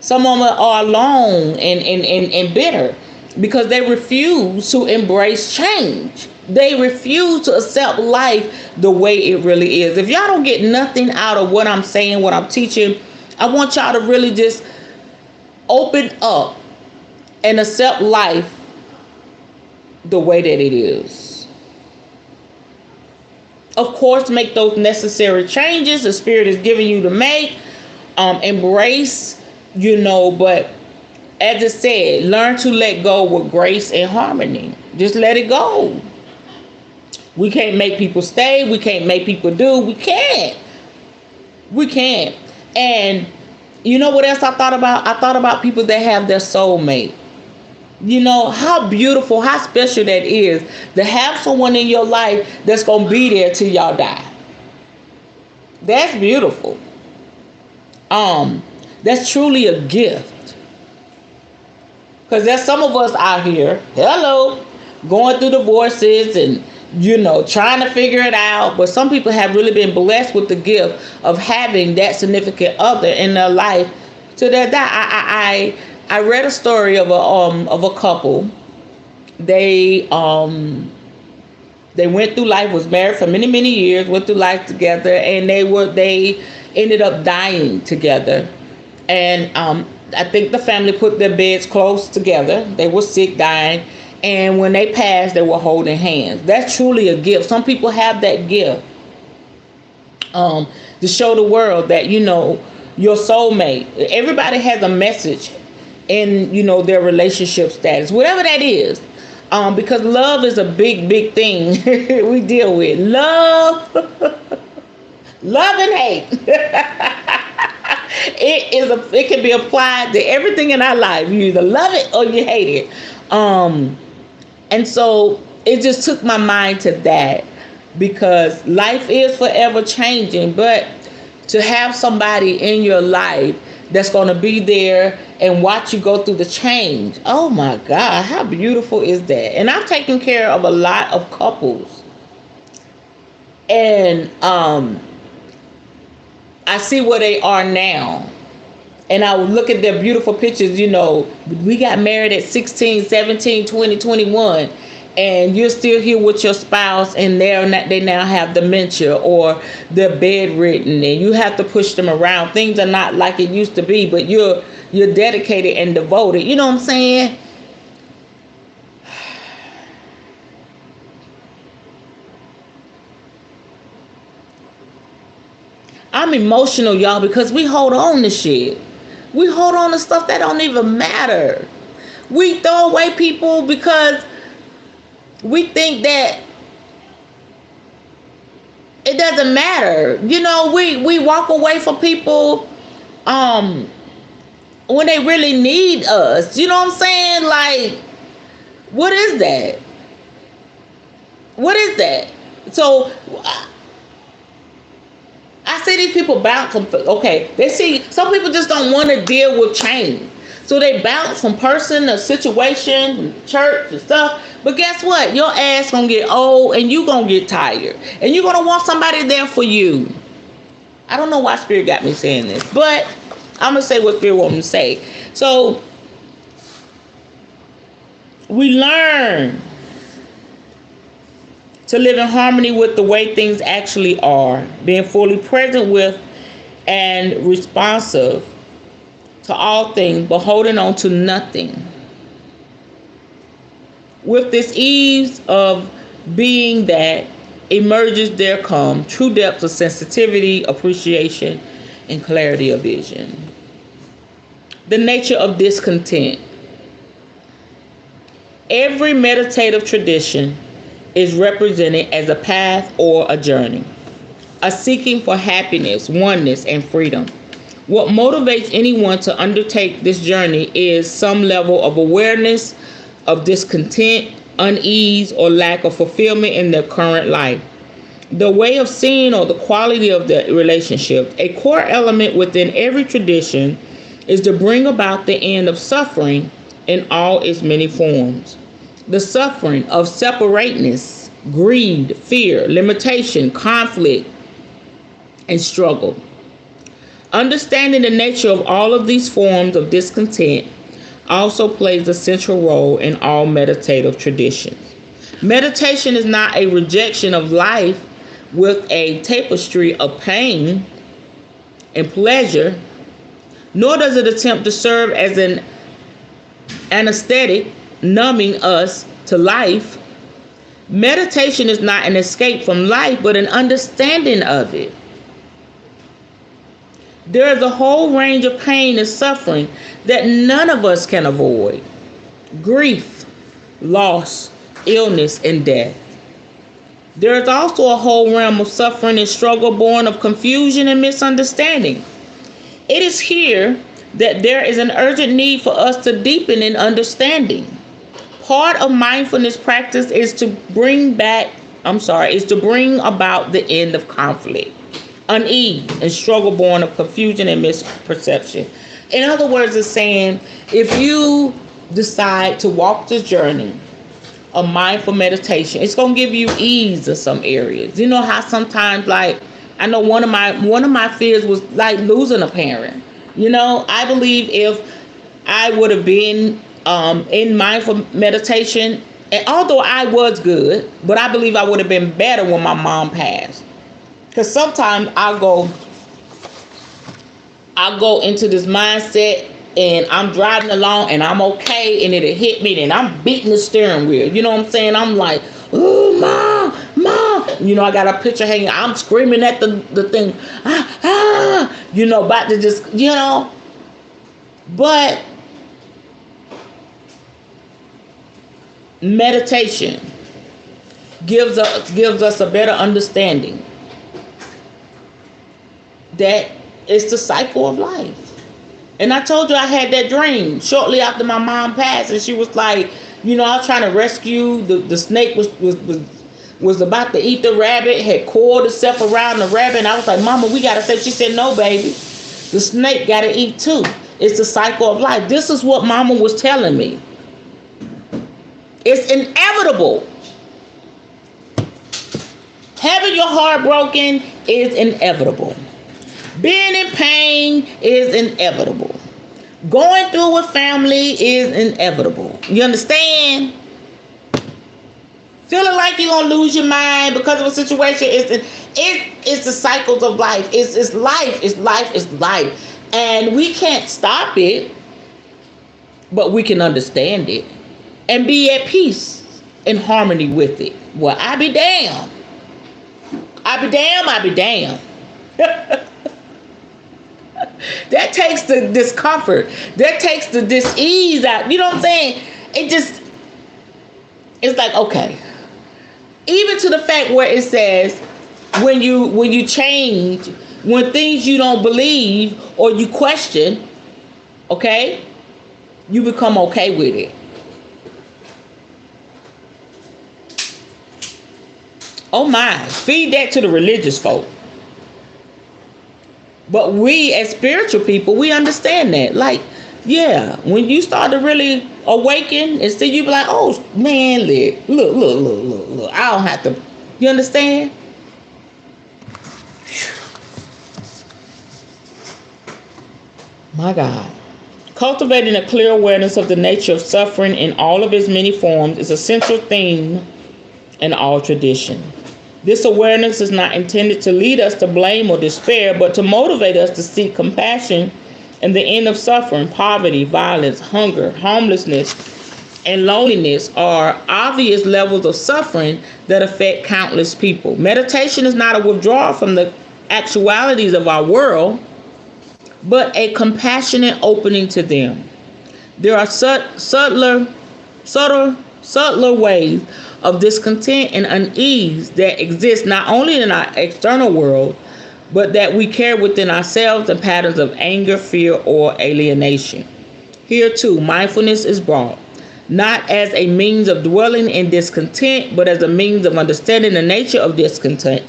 Speaker 1: Some of them are alone and bitter because they refuse to embrace change. They refuse to accept life the way it really is. If y'all don't get nothing out of what I'm saying, what I'm teaching, I want y'all to really just open up and accept life the way that it is. Of course, make those necessary changes the Spirit is giving you to make. Embrace, but as it said, learn to let go with grace and harmony. Just let it go. We can't make people stay. We can't make people do. We can't. And you know what else I thought about? I thought about people that have their soulmate. How beautiful, how special that is to have someone in your life that's going to be there till y'all die. That's beautiful. That's truly a gift. Because there's some of us out here, going through divorces and, trying to figure it out. But some people have really been blessed with the gift of having that significant other in their life to their die. I read a story of a couple. They went through life, was married for many, many years, went through life together, and they ended up dying together. And I think the family put their beds close together. They were sick, dying, and when they passed, they were holding hands. That's truly a gift. Some people have that gift to show the world that your soulmate. Everybody has a message in their relationship status, whatever that is, because love is a big thing we deal with. Love and hate. It can be applied to everything in our life. You either love it or you hate it. And so it just took my mind to that, because life is forever changing, but to have somebody in your life that's going to be there and watch you go through the change. Oh my God, how beautiful is that? And I've taken care of a lot of couples. And I see where they are now. And I would look at their beautiful pictures, we got married at 16, 17, 20, 21. And you're still here with your spouse, and they now have dementia or they're bedridden, and you have to push them around. Things are not like it used to be, but you're dedicated and devoted. You know what I'm saying? I'm emotional, y'all, because we hold on to shit. We hold on to stuff that don't even matter. We throw away people because we think that it doesn't matter. We walk away from people when they really need us. You know what I'm saying? Like, what is that? What is that? So I see these people bounce. Okay, they see some people just don't want to deal with change. So they bounce from person to situation, church and stuff. But guess what? Your ass gonna get old and you gonna get tired. And you're gonna want somebody there for you. I don't know why Spirit got me saying this, but I'm gonna say what Spirit wants me to say. So we learn to live in harmony with the way things actually are, being fully present with and responsive to all things, but holding on to nothing. With this ease of being that emerges, there come true depths of sensitivity, appreciation, and clarity of vision. The nature of discontent. Every meditative tradition is represented as a path or a journey, a seeking for happiness, oneness, and freedom. What motivates anyone to undertake this journey is some level of awareness of discontent, unease, or lack of fulfillment in their current life. The way of seeing or the quality of the relationship. A core element within every tradition is to bring about the end of suffering in all its many forms. The suffering of separateness, greed, fear, limitation, conflict, and struggle. Understanding the nature of all of these forms of discontent also plays a central role in all meditative traditions. Meditation is not a rejection of life with a tapestry of pain and pleasure, nor does it attempt to serve as an anesthetic numbing us to life. Meditation is not an escape from life, but an understanding of it. There is a whole range of pain and suffering that none of us can avoid. Grief, loss, illness, and death. There is also a whole realm of suffering and struggle born of confusion and misunderstanding. It is here that there is an urgent need for us to deepen in understanding. Part of mindfulness practice is to bring about the end of conflict, unease, and struggle born of confusion and misperception. In other words, it's saying if you decide to walk this journey of mindful meditation, it's gonna give you ease in some areas. You know how sometimes, like, I know one of my fears was like losing a parent. You know, I believe if I would have been in mindful meditation, and although I was good, but I believe I would have been better when my mom passed. Because sometimes I'll go into this mindset and I'm driving along and I'm okay and it'll hit me and I'm beating the steering wheel. You know what I'm saying? I'm like, oh, mom. You know, I got a picture hanging. I'm screaming at the thing. You know, about to just, you know. But meditation gives us a better understanding that it's the cycle of life. And I told you I had that dream shortly after my mom passed, and she was like, you know, I was trying to rescue the snake was about to eat the rabbit, had coiled itself around the rabbit, and I was like, Mama, we gotta save. She said, no, baby, the snake gotta eat too. It's the cycle of life. This is what Mama was telling me. It's inevitable. Having your heart broken is inevitable. Being in pain is inevitable. Going through with family is inevitable. You understand? Feeling like you're going to lose your mind because of a situation, it's the cycles of life. It's life. It's life. It's life. And we can't stop it, but we can understand it and be at peace in harmony with it. Well, I be damned. I be damned. That takes the discomfort. That takes the dis-ease out. You know what I'm saying? It's like, okay. Even to the fact where it says, when you change, when things you don't believe or you question, okay, you become okay with it. Oh my, feed that to the religious folk. But we as spiritual people, we understand that. Like, Yeah, when you start to really awaken, instead you be like, oh man, look, I don't have to. You understand? My God. Cultivating a clear awareness of the nature of suffering in all of its many forms is a central theme in all tradition. This awareness is not intended to lead us to blame or despair, but to motivate us to seek compassion and the end of suffering. Poverty, violence, hunger, homelessness, and loneliness are obvious levels of suffering that affect countless people. Meditation is not a withdrawal from the actualities of our world, but a compassionate opening to them. There are subtler ways of discontent and unease that exist not only in our external world, but that we carry within ourselves in patterns of anger, fear, or alienation. Here too, mindfulness is brought, not as a means of dwelling in discontent, but as a means of understanding the nature of discontent,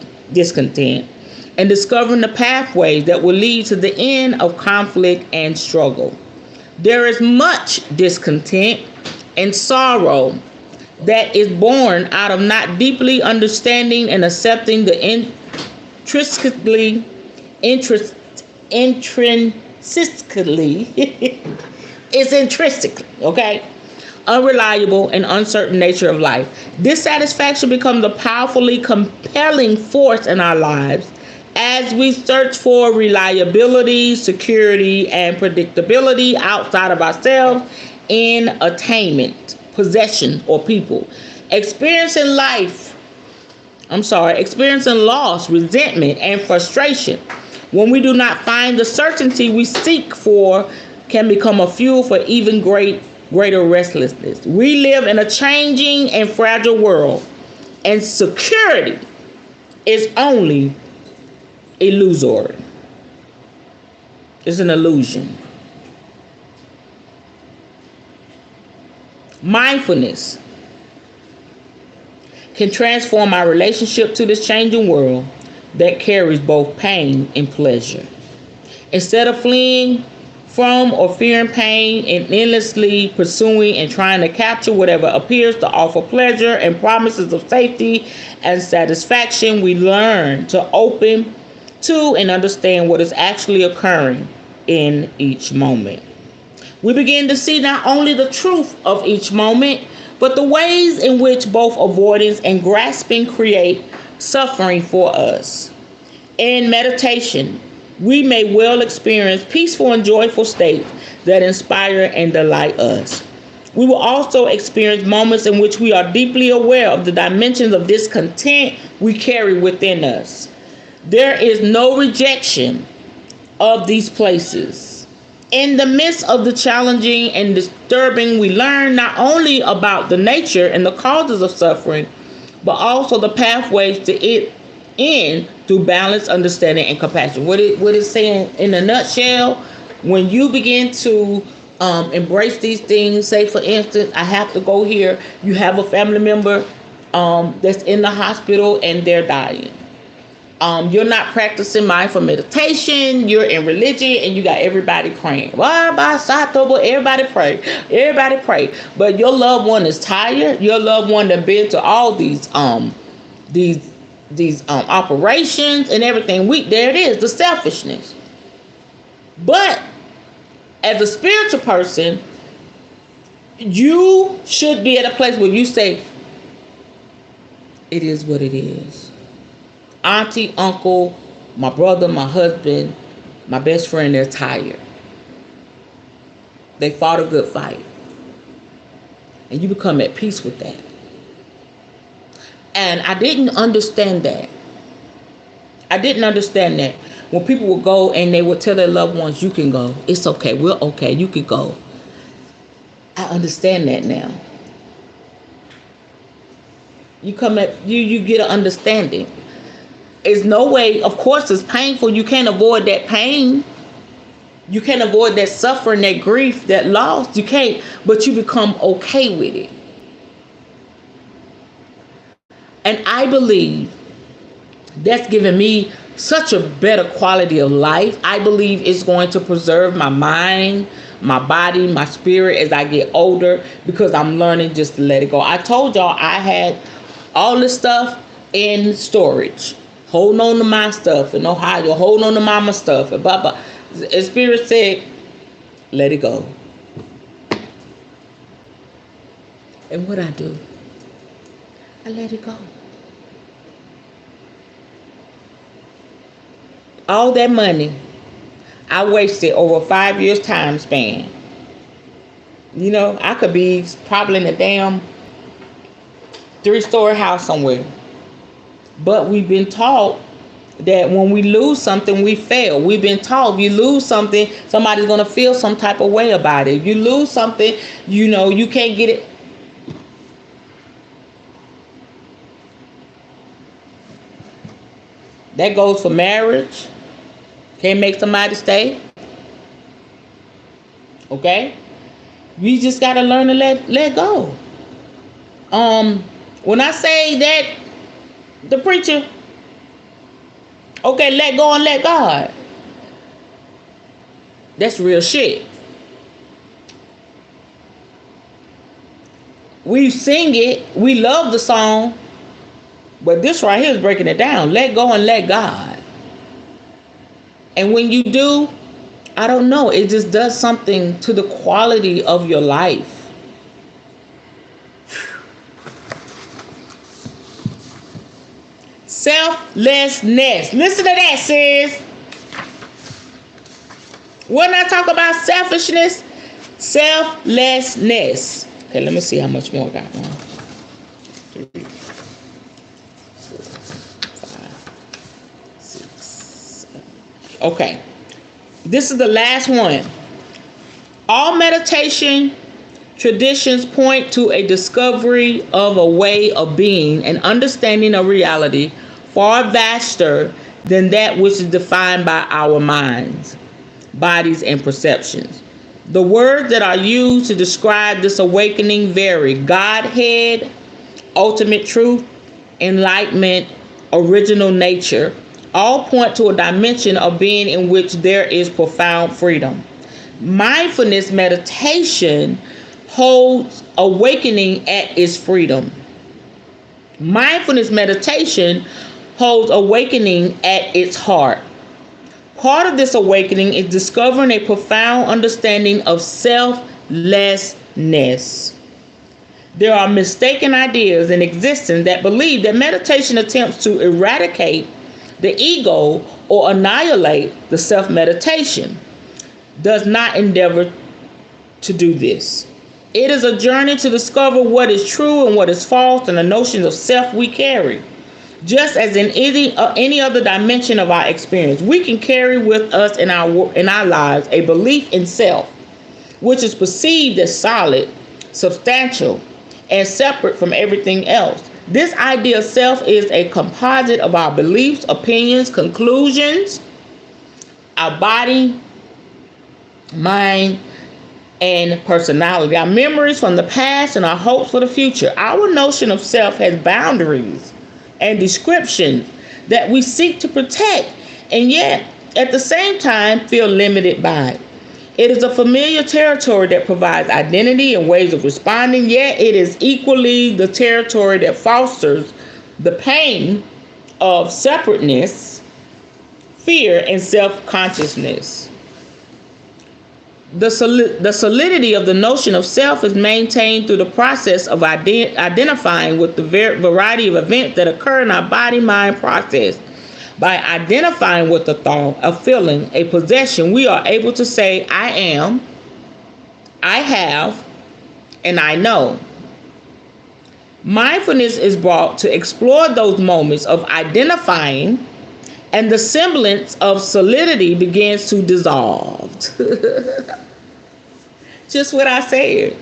Speaker 1: and discovering the pathways that will lead to the end of conflict and struggle. There is much discontent and sorrow that is born out of not deeply understanding and accepting the intrinsically it's intrinsically, okay, unreliable and uncertain nature of life. Dissatisfaction becomes a powerfully compelling force in our lives as we search for reliability, security, and predictability outside of ourselves in attainment, possession, or people. Experiencing loss, resentment, and frustration when we do not find the certainty we seek for can become a fuel for even greater restlessness. We live in a changing and fragile world, and security is only illusory. It's an illusion. Mindfulness can transform our relationship to this changing world that carries both pain and pleasure. Instead of fleeing from or fearing pain and endlessly pursuing and trying to capture whatever appears to offer pleasure and promises of safety and satisfaction, we learn to open to and understand what is actually occurring in each moment. We begin to see not only the truth of each moment, but the ways in which both avoidance and grasping create suffering for us. In meditation, we may well experience peaceful and joyful states that inspire and delight us. We will also experience moments in which we are deeply aware of the dimensions of discontent we carry within us. There is no rejection of these places. In the midst of the challenging and disturbing, we learn not only about the nature and the causes of suffering, but also the pathways to it end through balance, understanding, and compassion. What it's saying in a nutshell, when you begin to embrace these things, say for instance, I have to go here, you have a family member that's in the hospital and they're dying. You're not practicing mindful meditation, you're in religion, and you got everybody praying. Everybody pray. But your loved one is tired. Your loved one that been to all these operations and everything. There it is, the selfishness. But as a spiritual person, you should be at a place where you say, it is what it is. Auntie, uncle, my brother, my husband, my best friend, they're tired. They fought a good fight. And you become at peace with that. And I didn't understand that. When people would go and they would tell their loved ones, you can go. It's okay. We're okay. You can go. I understand that now. You get an understanding. There's no way, of course it's painful. You can't avoid that pain. You can't avoid that suffering, that grief, that loss. You can't, but you become okay with it. And I believe that's given me such a better quality of life. I believe it's going to preserve my mind, my body, my spirit as I get older, because I'm learning just to let it go. I told y'all I had all this stuff in storage, holding on to my stuff in Ohio, holding on to mama's stuff, and blah blah. And Spirit said, let it go. And what I do, I let it go. All that money I wasted over 5 years time span. You know, I could be probably in a damn 3-story house somewhere. But we've been taught that when we lose something, we fail. We've been taught if you lose something, somebody's going to feel some type of way about it. If you lose something, you know, you can't get it. That goes for marriage. Can't make somebody stay. Okay? We just got to learn to let go. When I say that, the preacher, okay, let go and let God. That's real shit. We sing it. We love the song. But this right here is breaking it down. Let go and let God. And when you do, I don't know, it just does something to the quality of your life. Selflessness. Listen to that, sis. When I talk about selfishness, selflessness. Okay, let me see how much more I got. 1, 3, 4, 5, 6, 7. Okay. This is the last one. All meditation traditions point to a discovery of a way of being and understanding of reality far vaster than that which is defined by our minds, bodies, and perceptions. The words that are used to describe this awakening vary. Godhead, ultimate truth, enlightenment, original nature, all point to a dimension of being in which there is profound freedom. Mindfulness meditation holds awakening at its freedom. Mindfulness meditation holds awakening at its heart. Part of this awakening is discovering a profound understanding of selflessness. There are mistaken ideas in existence that believe that meditation attempts to eradicate the ego or annihilate the self-meditation. Does not endeavor to do this. It is a journey to discover what is true and what is false and the notions of self we carry. Just as in any other dimension of our experience, we can carry with us in our lives a belief in self, which is perceived as solid, substantial, and separate from everything else. This idea of self is a composite of our beliefs, opinions, conclusions, our body, mind, and personality, our memories from the past, and our hopes for the future. Our notion of self has boundaries and descriptions that we seek to protect, and yet at the same time feel limited by. It is a familiar territory that provides identity and ways of responding, yet it is equally the territory that fosters the pain of separateness, fear, and self-consciousness. The solidity of the notion of self is maintained through the process of identifying with the variety of events that occur in our body-mind process. By identifying with a thought, a feeling, a possession, we are able to say, I am, I have, and I know. Mindfulness is brought to explore those moments of identifying, and the semblance of solidity begins to dissolve. Just what I said.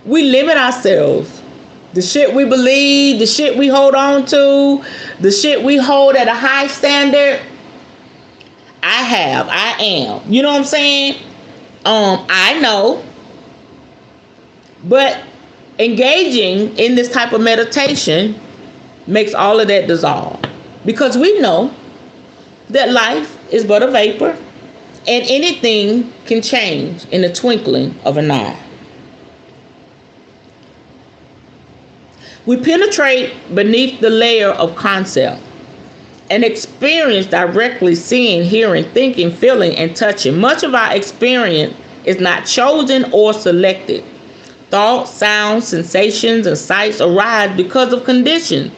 Speaker 1: We limit ourselves. The shit we believe, the shit we hold on to, the shit we hold at a high standard. I am. You know what I'm saying? I know. But engaging in this type of meditation makes all of that dissolve. Because we know that life is but a vapor, and anything can change in the twinkling of an eye. We penetrate beneath the layer of concept and experience directly seeing, hearing, thinking, feeling, and touching. Much of our experience is not chosen or selected. Thoughts, sounds, sensations, and sights arise because of conditions.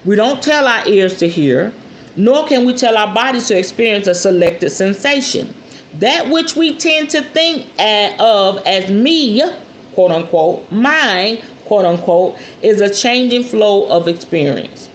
Speaker 1: We don't tell our ears to hear, nor can we tell our bodies to experience a selected sensation. That which we tend to think of as me, quote unquote, mine, quote unquote, is a changing flow of experience.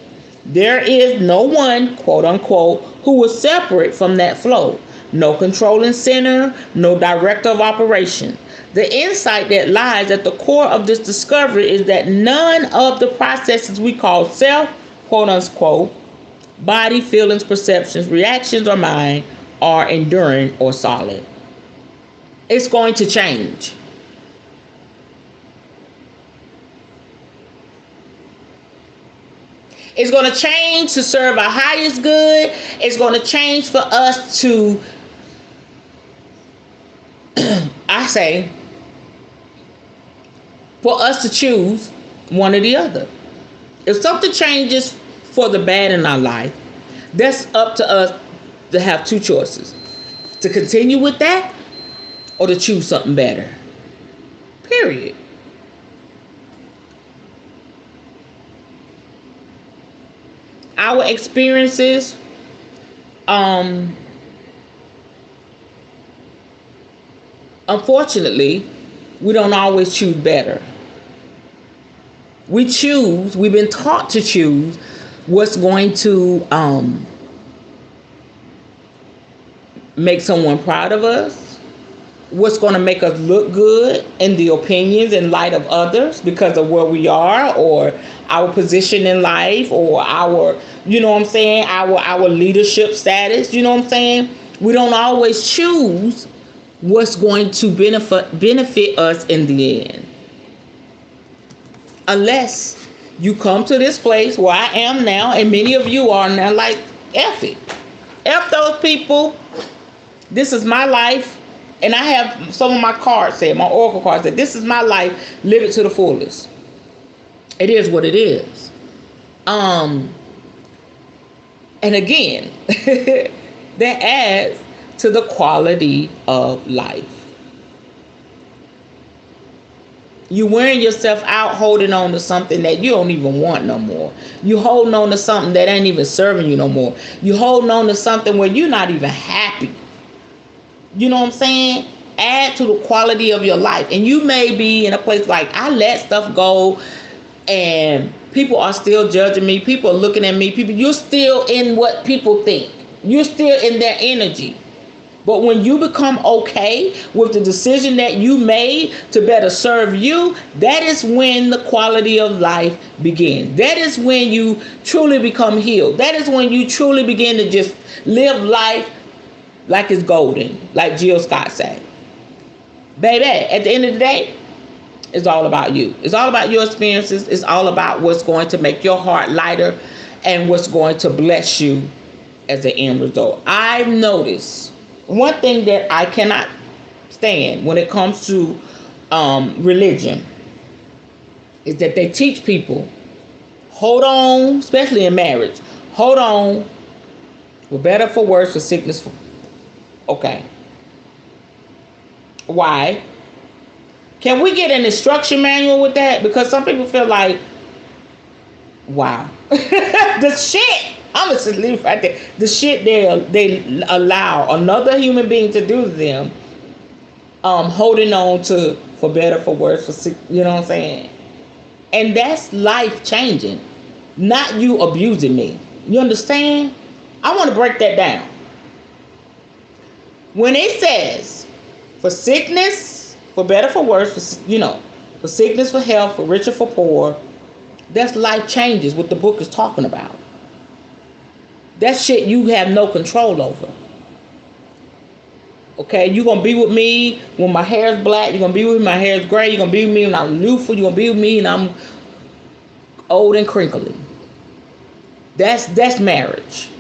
Speaker 1: There is no one, quote unquote, who will separate from that flow. No controlling center, no director of operation. The insight that lies at the core of this discovery is that none of the processes we call self, quote unquote, body, feelings, perceptions, reactions, or mind are enduring or solid. It's going to change. It's going to change to serve our highest good. It's going to change for us to, for us to choose one or the other. If something changes for the bad in our life, that's up to us to have two choices: to continue with that or to choose something better. Period. Our experiences unfortunately, we don't always choose better. We've been taught to choose what's going to make someone proud of us, what's going to make us look good in the opinions in light of others because of where we are or our position in life or our, our leadership status, We don't always choose what's going to benefit us in the end. Unless you come to this place where I am now, and many of you are now, like, F it. F those people. This is my life. And I have some of my cards said, my oracle cards said, this is my life, live it to the fullest. It is what it is. And again, that adds to the quality of life. You wearing yourself out holding on to something that you don't even want no more. You holding on to something that ain't even serving you no more. You holding on to something where you're not even happy. You know what I'm saying? Add to the quality of your life. And you may be in a place like, I let stuff go and people are still judging me. People are looking at me. You're still in what people think. You're still in their energy. But when you become okay with the decision that you made to better serve you, that is when the quality of life begins. That is when you truly become healed. That is when you truly begin to just live life like it's golden, like Jill Scott said. Baby, at the end of the day, it's all about you. It's all about your experiences. It's all about what's going to make your heart lighter and what's going to bless you as an end result. I've noticed one thing that I cannot stand when it comes to religion is that they teach people, hold on, especially in marriage, hold on, for better, for worse, for sickness, for okay. Why? Can we get an instruction manual with that? Because some people feel like, wow, the shit. I'm gonna just leave right there. The shit they allow another human being to do to them, holding on to for better, for worse, for sick, you know what I'm saying? And that's life changing, not you abusing me. You understand? I want to break that down. When it says for sickness, for better, for worse, for sickness, for health, for richer, for poor, that's life changes, what the book is talking about. That shit you have no control over. Okay, you're going to be with me when my hair is black. You're going to be with me when my hair is gray. You're going to be with me when I'm youthful. You're going to be with me when I'm old and crinkly. That's marriage.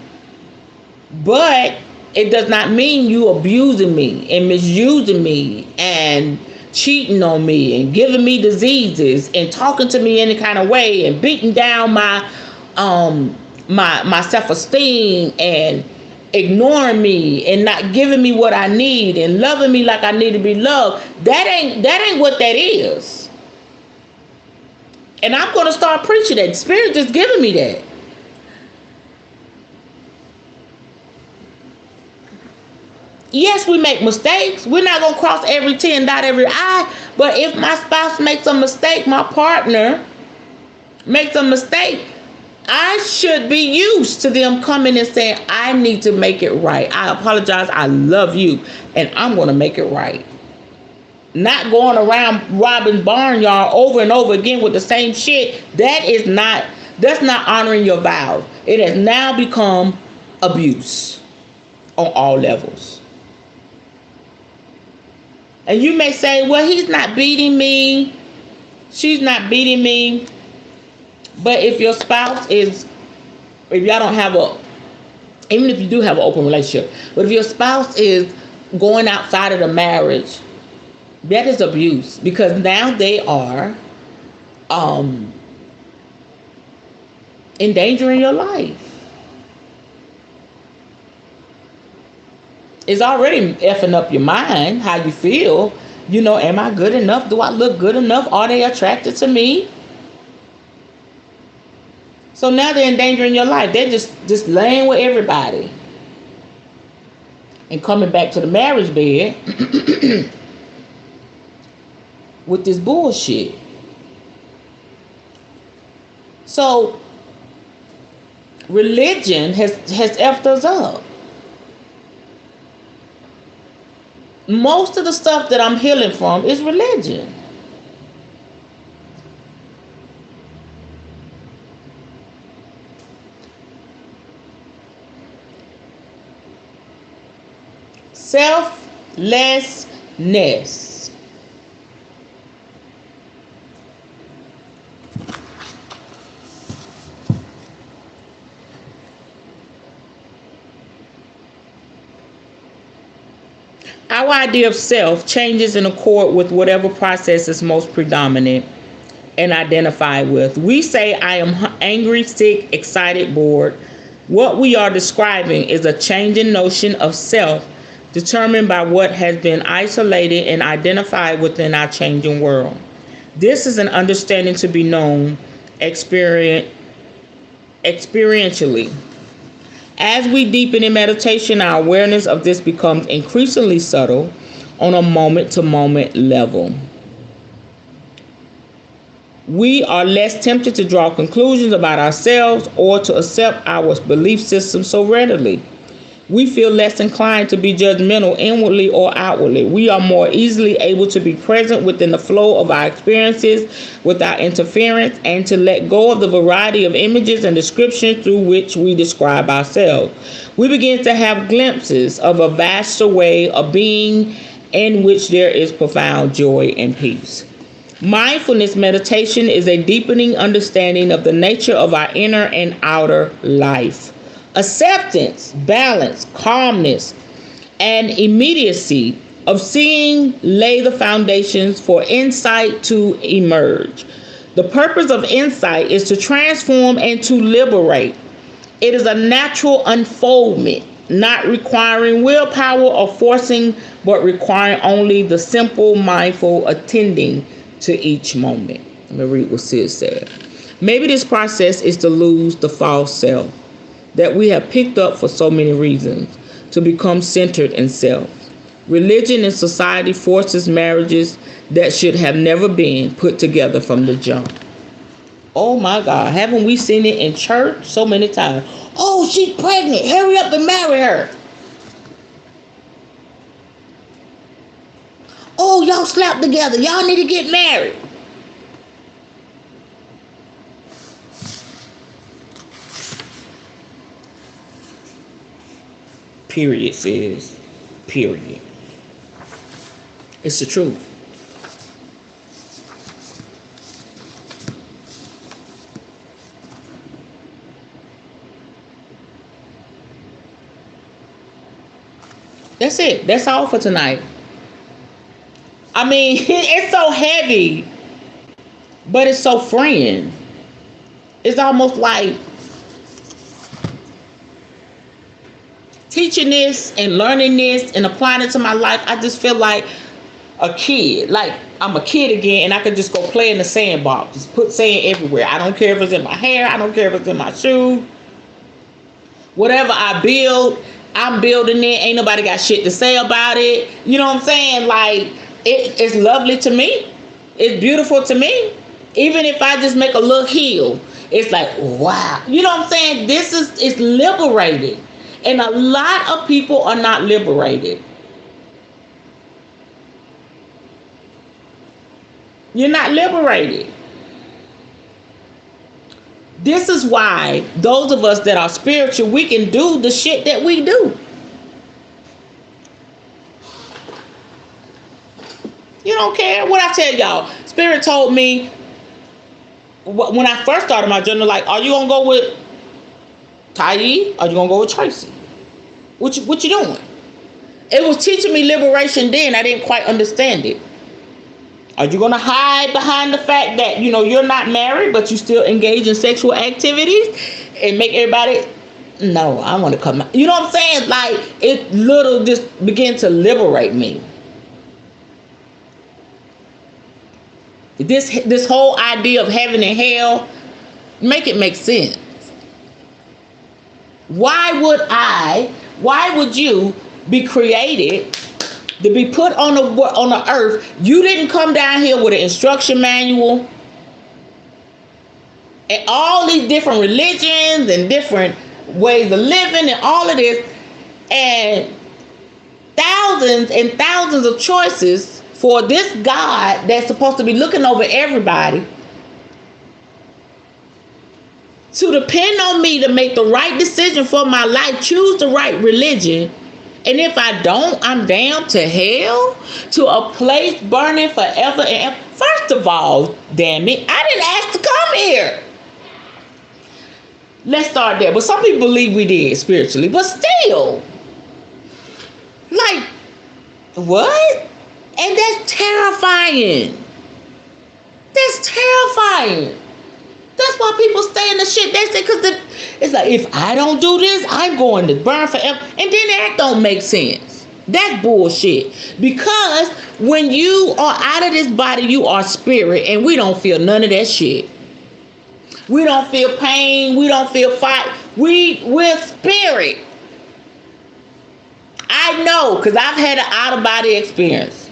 Speaker 1: But it does not mean you abusing me and misusing me and cheating on me and giving me diseases and talking to me any kind of way and beating down my self-esteem and ignoring me and not giving me what I need and loving me like I need to be loved. That ain't what that is. And I'm going to start preaching that. The Spirit just giving me that. Yes, we make mistakes. We're not going to cross every T and dot every I. But if my spouse makes a mistake, my partner makes a mistake, I should be used to them coming and saying, I need to make it right. I apologize. I love you. And I'm going to make it right. Not going around robbing barnyard over and over again with the same shit. That's not honoring your vows. It has now become abuse on all levels. And you may say, well, he's not beating me. She's not beating me. But if your spouse is, if y'all don't have even if you do have an open relationship, but if your spouse is going outside of the marriage, that is abuse. Because now they are endangering your life. It's already effing up your mind, how you feel. You know, am I good enough? Do I look good enough? Are they attracted to me? So now they're endangering your life. They're just laying with everybody. And coming back to the marriage bed with this bullshit. So religion has effed us up. Most of the stuff that I'm healing from is religion. Selflessness. Our idea of self changes in accord with whatever process is most predominant and identified with. We say, I am angry, sick, excited, bored. What we are describing is a changing notion of self determined by what has been isolated and identified within our changing world. This is an understanding to be known experientially. As we deepen in meditation, our awareness of this becomes increasingly subtle on a moment-to-moment level. We are less tempted to draw conclusions about ourselves or to accept our belief system so readily. We feel less inclined to be judgmental inwardly or outwardly. We are more easily able to be present within the flow of our experiences without interference and to let go of the variety of images and descriptions through which we describe ourselves. We begin to have glimpses of a vaster way of being in which there is profound joy and peace. Mindfulness meditation is a deepening understanding of the nature of our inner and outer life. Acceptance, balance, calmness, and immediacy of seeing lay the foundations for insight to emerge. The purpose of insight is to transform and to liberate. It is a natural unfoldment, not requiring willpower or forcing, but requiring only the simple, mindful attending to each moment. Let me read what Sid said. Maybe this process is to lose the false self that we have picked up for so many reasons, to become centered in self. Religion and society forces marriages that should have never been put together from the jump. Oh my God, haven't we seen it in church so many times? Oh, she's pregnant. Hurry up and marry her. Oh, y'all slept together. Y'all need to get married. Period, sis. Period. It's the truth. That's it. That's all for tonight. I mean, it's so heavy, but it's so freeing. It's almost like teaching this and learning this and applying it to my life. I just feel like a kid. Like I'm a kid again, and I could just go play in the sandbox. Just put sand everywhere. I don't care if it's in my hair. I don't care if it's in my shoe. Whatever I build, I'm building it. Ain't nobody got shit to say about it. You know what I'm saying? Like, it's lovely to me. It's beautiful to me. Even if I just make a little hill, it's like, wow. You know what I'm saying? It's liberating. And a lot of people are not liberated. You're not liberated. This is why those of us that are spiritual, we can do the shit that we do. You don't care what I tell y'all. Spirit told me when I first started my journey, like, are you gonna go with Tayi? Are you gonna go with Tracy? What you doing? It was teaching me liberation then. I didn't quite understand it. Are you going to hide behind the fact that, you're not married, but you still engage in sexual activities and make everybody, no, I want to come out. You know what I'm saying? Like, it little just began to liberate me. This whole idea of heaven and hell, make it make sense. Why would you be created to be put on the earth? You didn't come down here with an instruction manual and all these different religions and different ways of living and all of this, and thousands of choices for this God that's supposed to be looking over everybody to depend on me to make the right decision for my life, choose the right religion. And if I don't, I'm down to hell, to a place burning forever and ever. First of all, damn it, I didn't ask to come here. Let's start there. But some people believe we did spiritually. But still, like, what? And that's terrifying. That's terrifying. That's why people stay in the shit they say, because it's like, if I don't do this, I'm going to burn forever. And then that don't make sense. That's bullshit. Because when you are out of this body, you are spirit, and we don't feel none of that shit. We don't feel pain. We don't feel fight. We're spirit. I know, because I've had an out-of-body experience.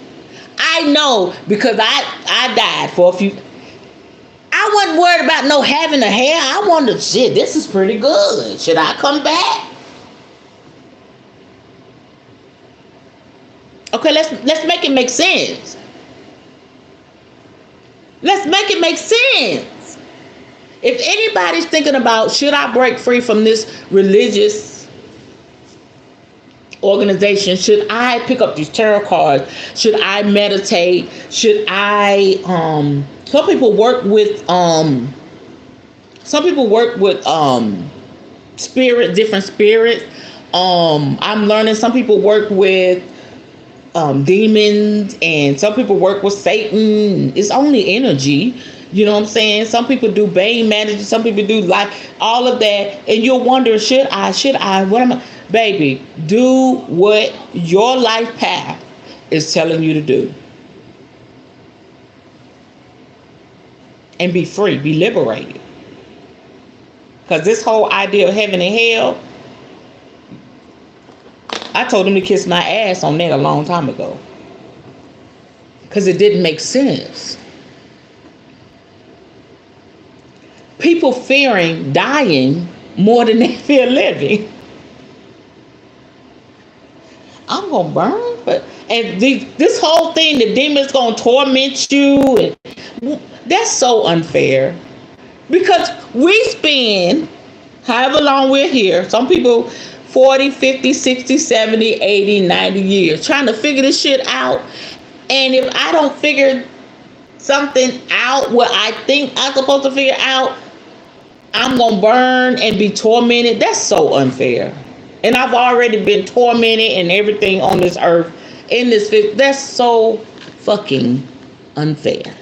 Speaker 1: I know, because I died for a few. I wasn't worried about no having a hair. I wondered, shit, this is pretty good. Should I come back? Okay, let's make it make sense. Let's make it make sense. If anybody's thinking about, should I break free from this religious organization? Should I pick up these tarot cards? Should I meditate? Should I some people work with different spirits. I'm learning some people work with demons, and some people work with Satan. It's only energy. You know what I'm saying? Some people do Bane management, some people do life, all of that. And you'll wonder, should I, what am I? Baby, do what your life path is telling you to do. And be free, be liberated. Because this whole idea of heaven and hell, I told him to kiss my ass on that a long time ago. Because it didn't make sense. People fearing dying more than they fear living. I'm going to burn. And this whole thing, the demon's going to torment you. And that's so unfair. Because we spend however long we're here, some people 40, 50, 60, 70, 80, 90 years trying to figure this shit out. And if I don't figure something out what I think I'm supposed to figure out, I'm going to burn and be tormented. That's so unfair. And I've already been tormented and everything on this earth. In this, that's so fucking unfair.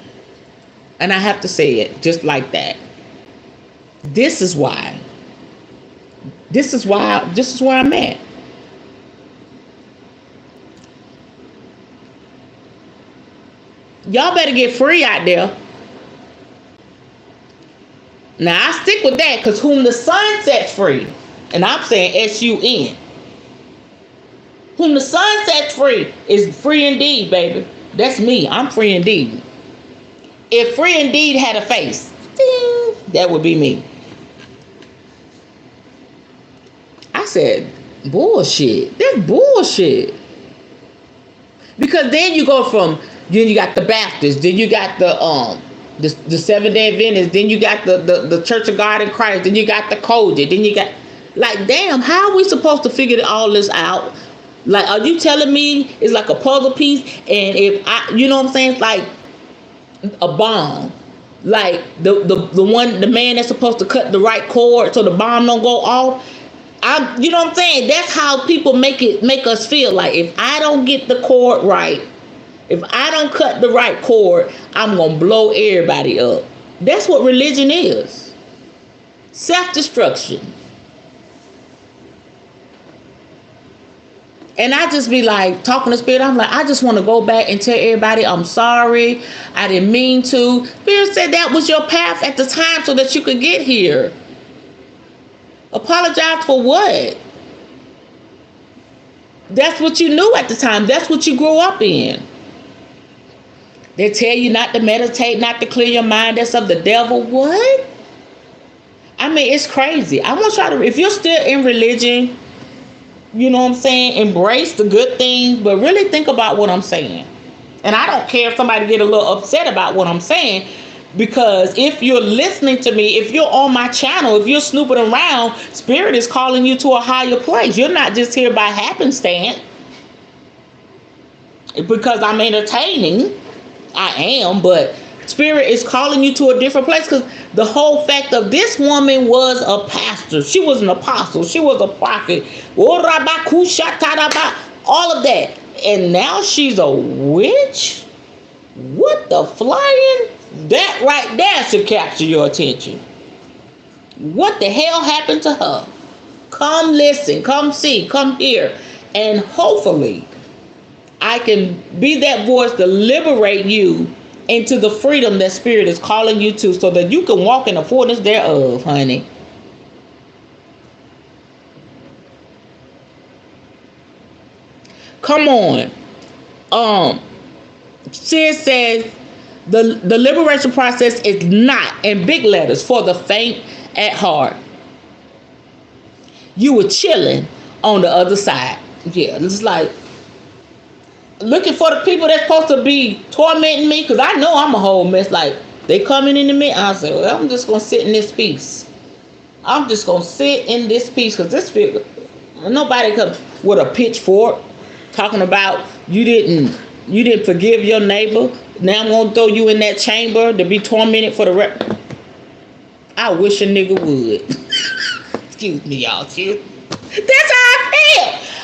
Speaker 1: And I have to say it just like that. This is where I'm at. Y'all better get free out there. Now I stick with that, because whom the Son sets free, and I'm saying S-U-N, whom the Son sets free is free indeed, baby. That's me. I'm free indeed. If free indeed had a face, ding, that would be me. I said, bullshit. That's bullshit. Because then you go from, then you got the Baptists, then you got the Seventh-day Adventists, then you got the Church of God in Christ, then you got the Coded, then you got, like, damn, how are we supposed to figure all this out? Like, are you telling me it's like a puzzle piece? And if I, you know what I'm saying, it's like a bomb. Like the man that's supposed to cut the right cord so the bomb don't go off. You know what I'm saying? That's how people make us feel. Like, if I don't get the cord right, if I don't cut the right cord, I'm gonna blow everybody up. That's what religion is. Self-destruction. And I just be like, talking to Spirit, I'm like, I just want to go back and tell everybody I'm sorry. I didn't mean to. Spirit said that was your path at the time so that you could get here. Apologize for what? That's what you knew at the time. That's what you grew up in. They tell you not to meditate, not to clear your mind. That's of the devil. What? I mean, it's crazy. I want y'all to, if you're still in religion, you know what I'm saying, embrace the good things, but really think about what I'm saying. And I don't care if somebody get a little upset about what I'm saying, because if you're listening to me, if you're on my channel, if you're snooping around, Spirit is calling you to a higher place. You're not just here by happenstance because I'm entertaining. I am, but Spirit is calling you to a different place, because the whole fact of this woman was a pastor. She was an apostle. She was a prophet. All of that. And now she's a witch? What the flying? That right there should capture your attention. What the hell happened to her? Come listen, come see, come hear. And hopefully I can be that voice to liberate you into the freedom that Spirit is calling you to, so that you can walk in the fullness thereof, honey. Come on. Sis says the liberation process is not, in big letters, for the faint at heart. You were chilling on the other side. Yeah, it's like looking for the people that's supposed to be tormenting me, because I know I'm a whole mess. Like, they coming into me, I say, well, I'm just gonna sit in this peace. I'm just gonna sit in this peace, because this feel, nobody comes with a pitchfork talking about you didn't forgive your neighbor. Now I'm gonna throw you in that chamber to be tormented for the rest. I wish a nigga would. Excuse me, y'all. That's how I feel.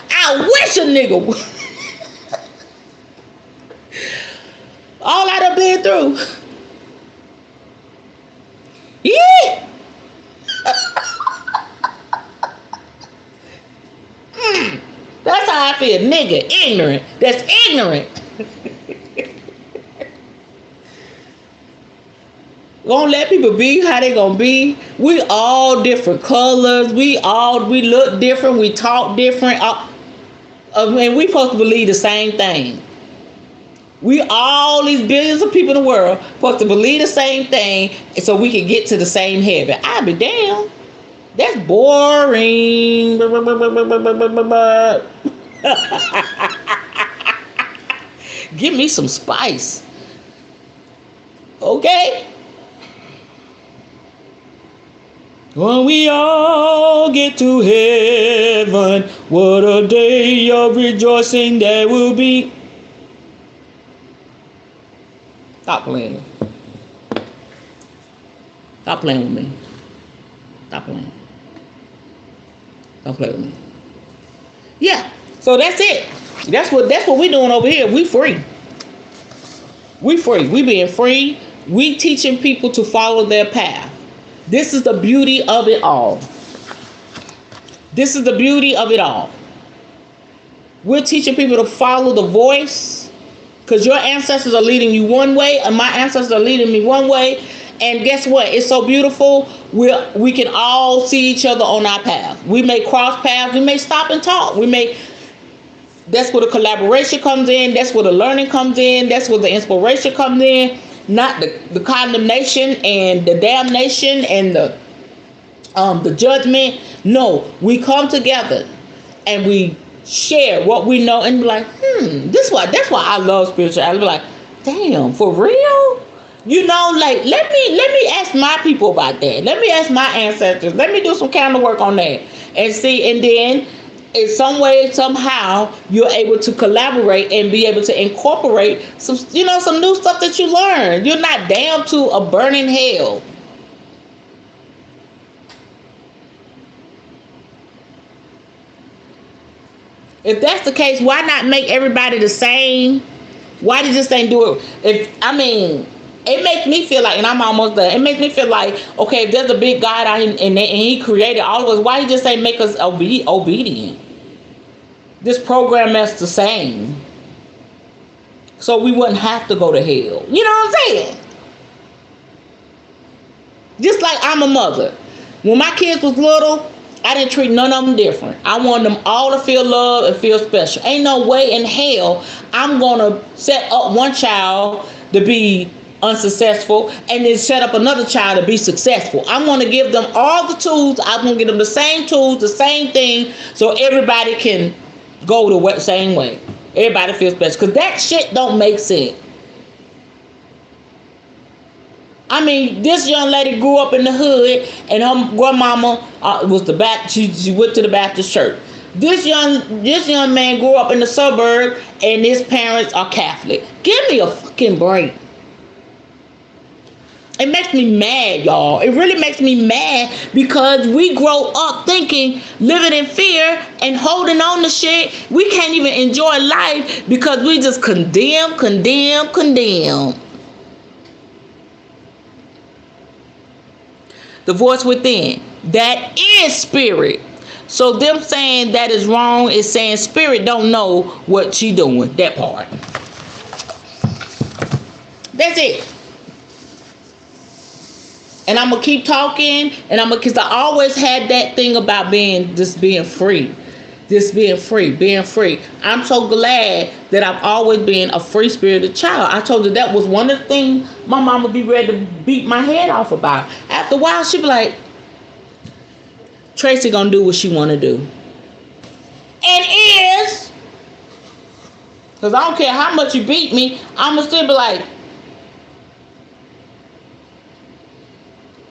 Speaker 1: I wish a nigga would. All I done been through. Yeah. That's how I feel. Nigga, ignorant. That's ignorant. Gonna let people be how they gonna be. We all different colors. We look different. We talk different. And we supposed to believe the same thing. We all these billions of people in the world supposed to believe the same thing, so we can get to the same heaven. I'll be damned. That's boring. Give me some spice. Okay? When we all get to heaven, what a day of rejoicing there will be. Stop playing. Stop playing with me. Stop playing. Don't play with me. Yeah. So that's it. That's what we doing over here. We free. We free. We being free. We teaching people to follow their path. This is the beauty of it all. This is the beauty of it all. We're teaching people to follow the voice, because your ancestors are leading you one way and my ancestors are leading me one way. And guess what? It's so beautiful. We can all see each other on our path. We may cross paths. We may stop and talk. That's where the collaboration comes in. That's where the learning comes in. That's where the inspiration comes in. Not the condemnation and the damnation and the judgment. No, we come together and we share what we know and be like, that's why I love spirituality. I be like, damn, for real? You know, like let me ask my people about that. Let me ask my ancestors. Let me do some kind of work on that and see. And then in some way, somehow, you're able to collaborate and be able to incorporate some new stuff that you learned. You're not damned to a burning hell. If that's the case, why not make everybody the same? Why did this thing do it? It makes me feel like, and I'm almost done, it makes me feel like, okay, if there's a big God out here and he created all of us, why he just say make us obedient? This program is the same. So we wouldn't have to go to hell. You know what I'm saying? Just like I'm a mother. When my kids was little, I didn't treat none of them different. I wanted them all to feel love and feel special. Ain't no way in hell I'm going to set up one child to be unsuccessful and then set up another child to be successful. I'm going to give them all the tools. I'm going to give them the same tools, the same thing, so everybody can go the same way. Everybody feels special. Because that shit don't make sense. I mean, this young lady grew up in the hood, and her grandmama was the Baptist. She went to the Baptist church. This young man grew up in the suburb, and his parents are Catholic. Give me a fucking break. It makes me mad, y'all. It really makes me mad because we grow up thinking, living in fear and holding on to shit. We can't even enjoy life because we just condemn. The voice within, that is spirit. So them saying that is wrong is saying spirit don't know what she doing. That part. That's it. And I'm gonna keep talking, and because I always had that thing about being free. Being free. I'm so glad that I've always been a free-spirited child. I told you that was one of the things my mom would be ready to beat my head off about. After a while, she'd be like, Tracy gonna do what she wanna do. And is, because I don't care how much you beat me, I'm gonna still be like,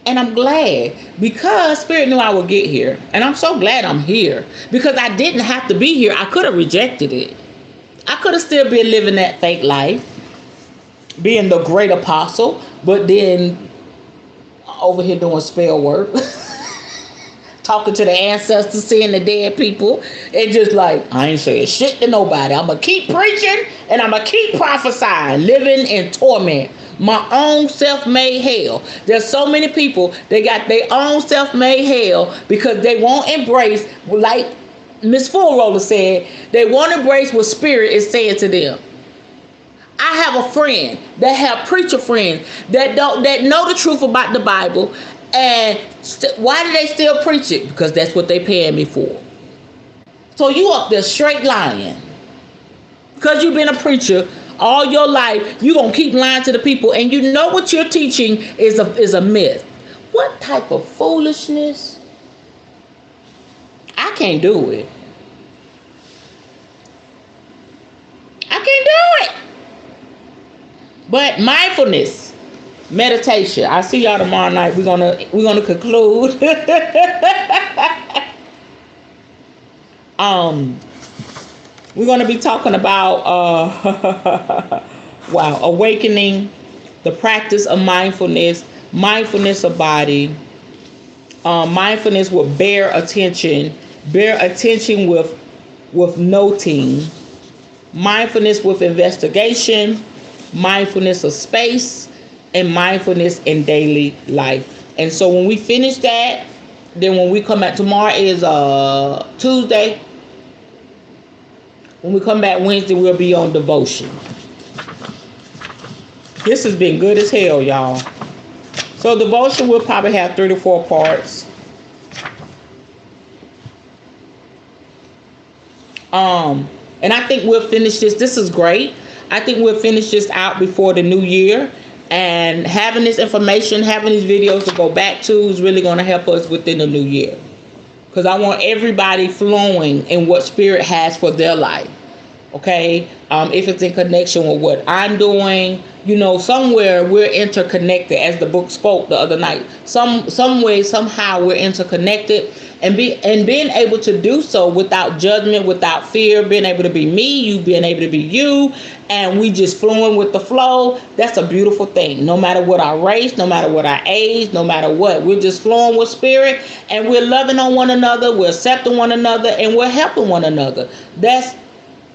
Speaker 1: and I'm glad because Spirit knew I would get here. And I'm so glad I'm here because I didn't have to be here. I could have rejected it. I could have still been living that fake life, being the great apostle, but then over here doing spell work, talking to the ancestors, seeing the dead people, and just like, I ain't saying shit to nobody. I'm going to keep preaching and I'm going to keep prophesying, living in torment. My own self-made hell. There's so many people, they got their own self-made hell because they won't embrace, like Miss Full Roller said, they won't embrace what Spirit is saying to them. I have a friend that have preacher friends that know the truth about the Bible, and why do they still preach it? Because that's what they paying me for. So you up there straight lying. Because you've been a preacher all your life, you're going to keep lying to the people, and you know what you're teaching is a myth. What type of foolishness? I can't do it. I can't do it. But mindfulness meditation. I'll see y'all tomorrow night. We're gonna conclude. We're going to be talking about awakening, the practice of mindfulness of body, mindfulness with bare attention with with noting, mindfulness with investigation, mindfulness of space, and mindfulness in daily life. And so when we finish that, then when we come back, tomorrow is Tuesday. When we come back Wednesday, we'll be on devotion. This has been good as hell, y'all. So devotion will probably have 3 to 4 parts. And I think we'll finish this. This is great. I think we'll finish this out before the new year. And having this information, having these videos to go back to is really going to help us within the new year. Because I want everybody flowing in what Spirit has for their life. Okay? If it's in connection with what I'm doing, you know, somewhere we're interconnected, as the book spoke the other night. Some way, somehow we're interconnected. And being able to do so without judgment, without fear, being able to be me, you being able to be you, and we just flowing with the flow, that's a beautiful thing. No matter what our race, no matter what our age, no matter what, we're just flowing with Spirit, and we're loving on one another, we're accepting one another, and we're helping one another. That's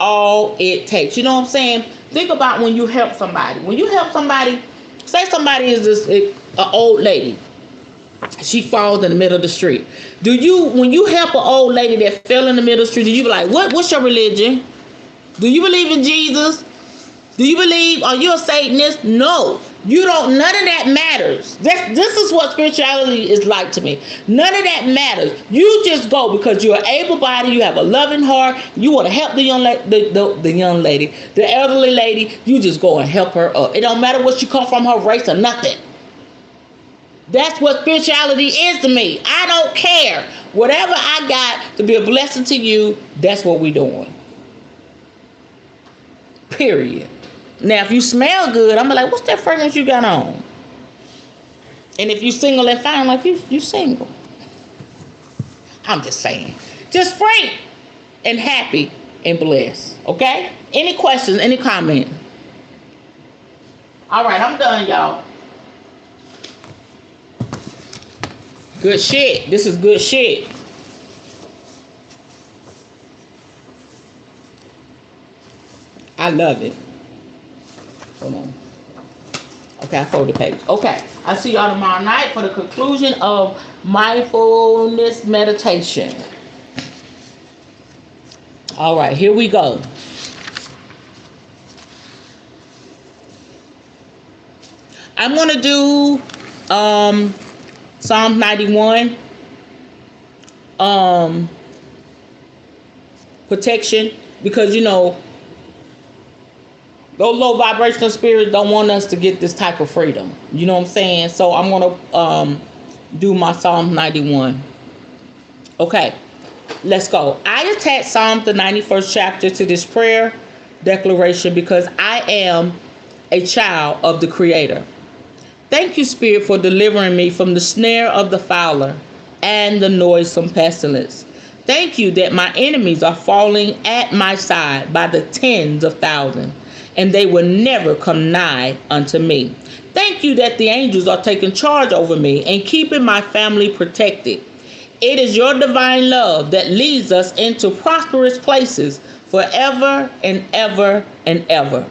Speaker 1: all it takes. You know what I'm saying? Think about when you help somebody. When you help somebody, say somebody is an old lady. She falls in the middle of the street. When you help an old lady that fell in the middle of the street, do you be like, what's your religion? Do you believe in Jesus? Are you a Satanist? No. You don't, none of that matters. This is what spirituality is like to me. None of that matters. You just go because you're able-bodied, you have a loving heart, you want to help the young lady, the elderly lady, you just go and help her up. It don't matter what she come from, her race or nothing. That's what spirituality is to me. I don't care. Whatever I got to be a blessing to you, that's what we're doing. Period. Now, if you smell good, I'm like, what's that fragrance you got on? And if you single and fine, like you single. I'm just saying. Just free and happy and blessed. Okay? Any questions? Any comment? All right, I'm done, y'all. Good shit. This is good shit. I love it. Hold on. Okay, I folded the page. Okay, I'll see y'all tomorrow night for the conclusion of mindfulness meditation. All right, here we go. I'm going to do Psalm 91, protection, because you know those low vibrational spirits don't want us to get this type of freedom. You know what I'm saying? So I'm gonna do my Psalm 91. Okay, let's go. I attach Psalm the 91st chapter to this prayer declaration because I am a child of the Creator. Thank you, Spirit, for delivering me from the snare of the fowler and the noisome pestilence. Thank you that my enemies are falling at my side by the tens of thousands, and they will never come nigh unto me. Thank you that the angels are taking charge over me and keeping my family protected. It is your divine love that leads us into prosperous places forever and ever and ever.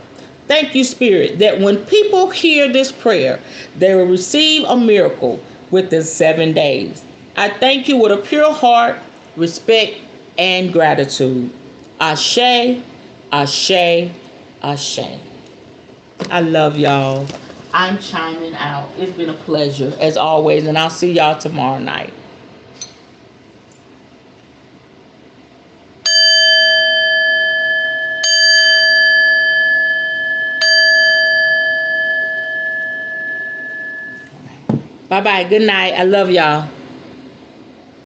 Speaker 1: Thank you, Spirit, that when people hear this prayer, they will receive a miracle within 7 days. I thank you with a pure heart, respect, and gratitude. Ashe, ashe, ashe. I love y'all. I'm chiming out. It's been a pleasure, as always, and I'll see y'all tomorrow night. Bye-bye. Good night. I love y'all.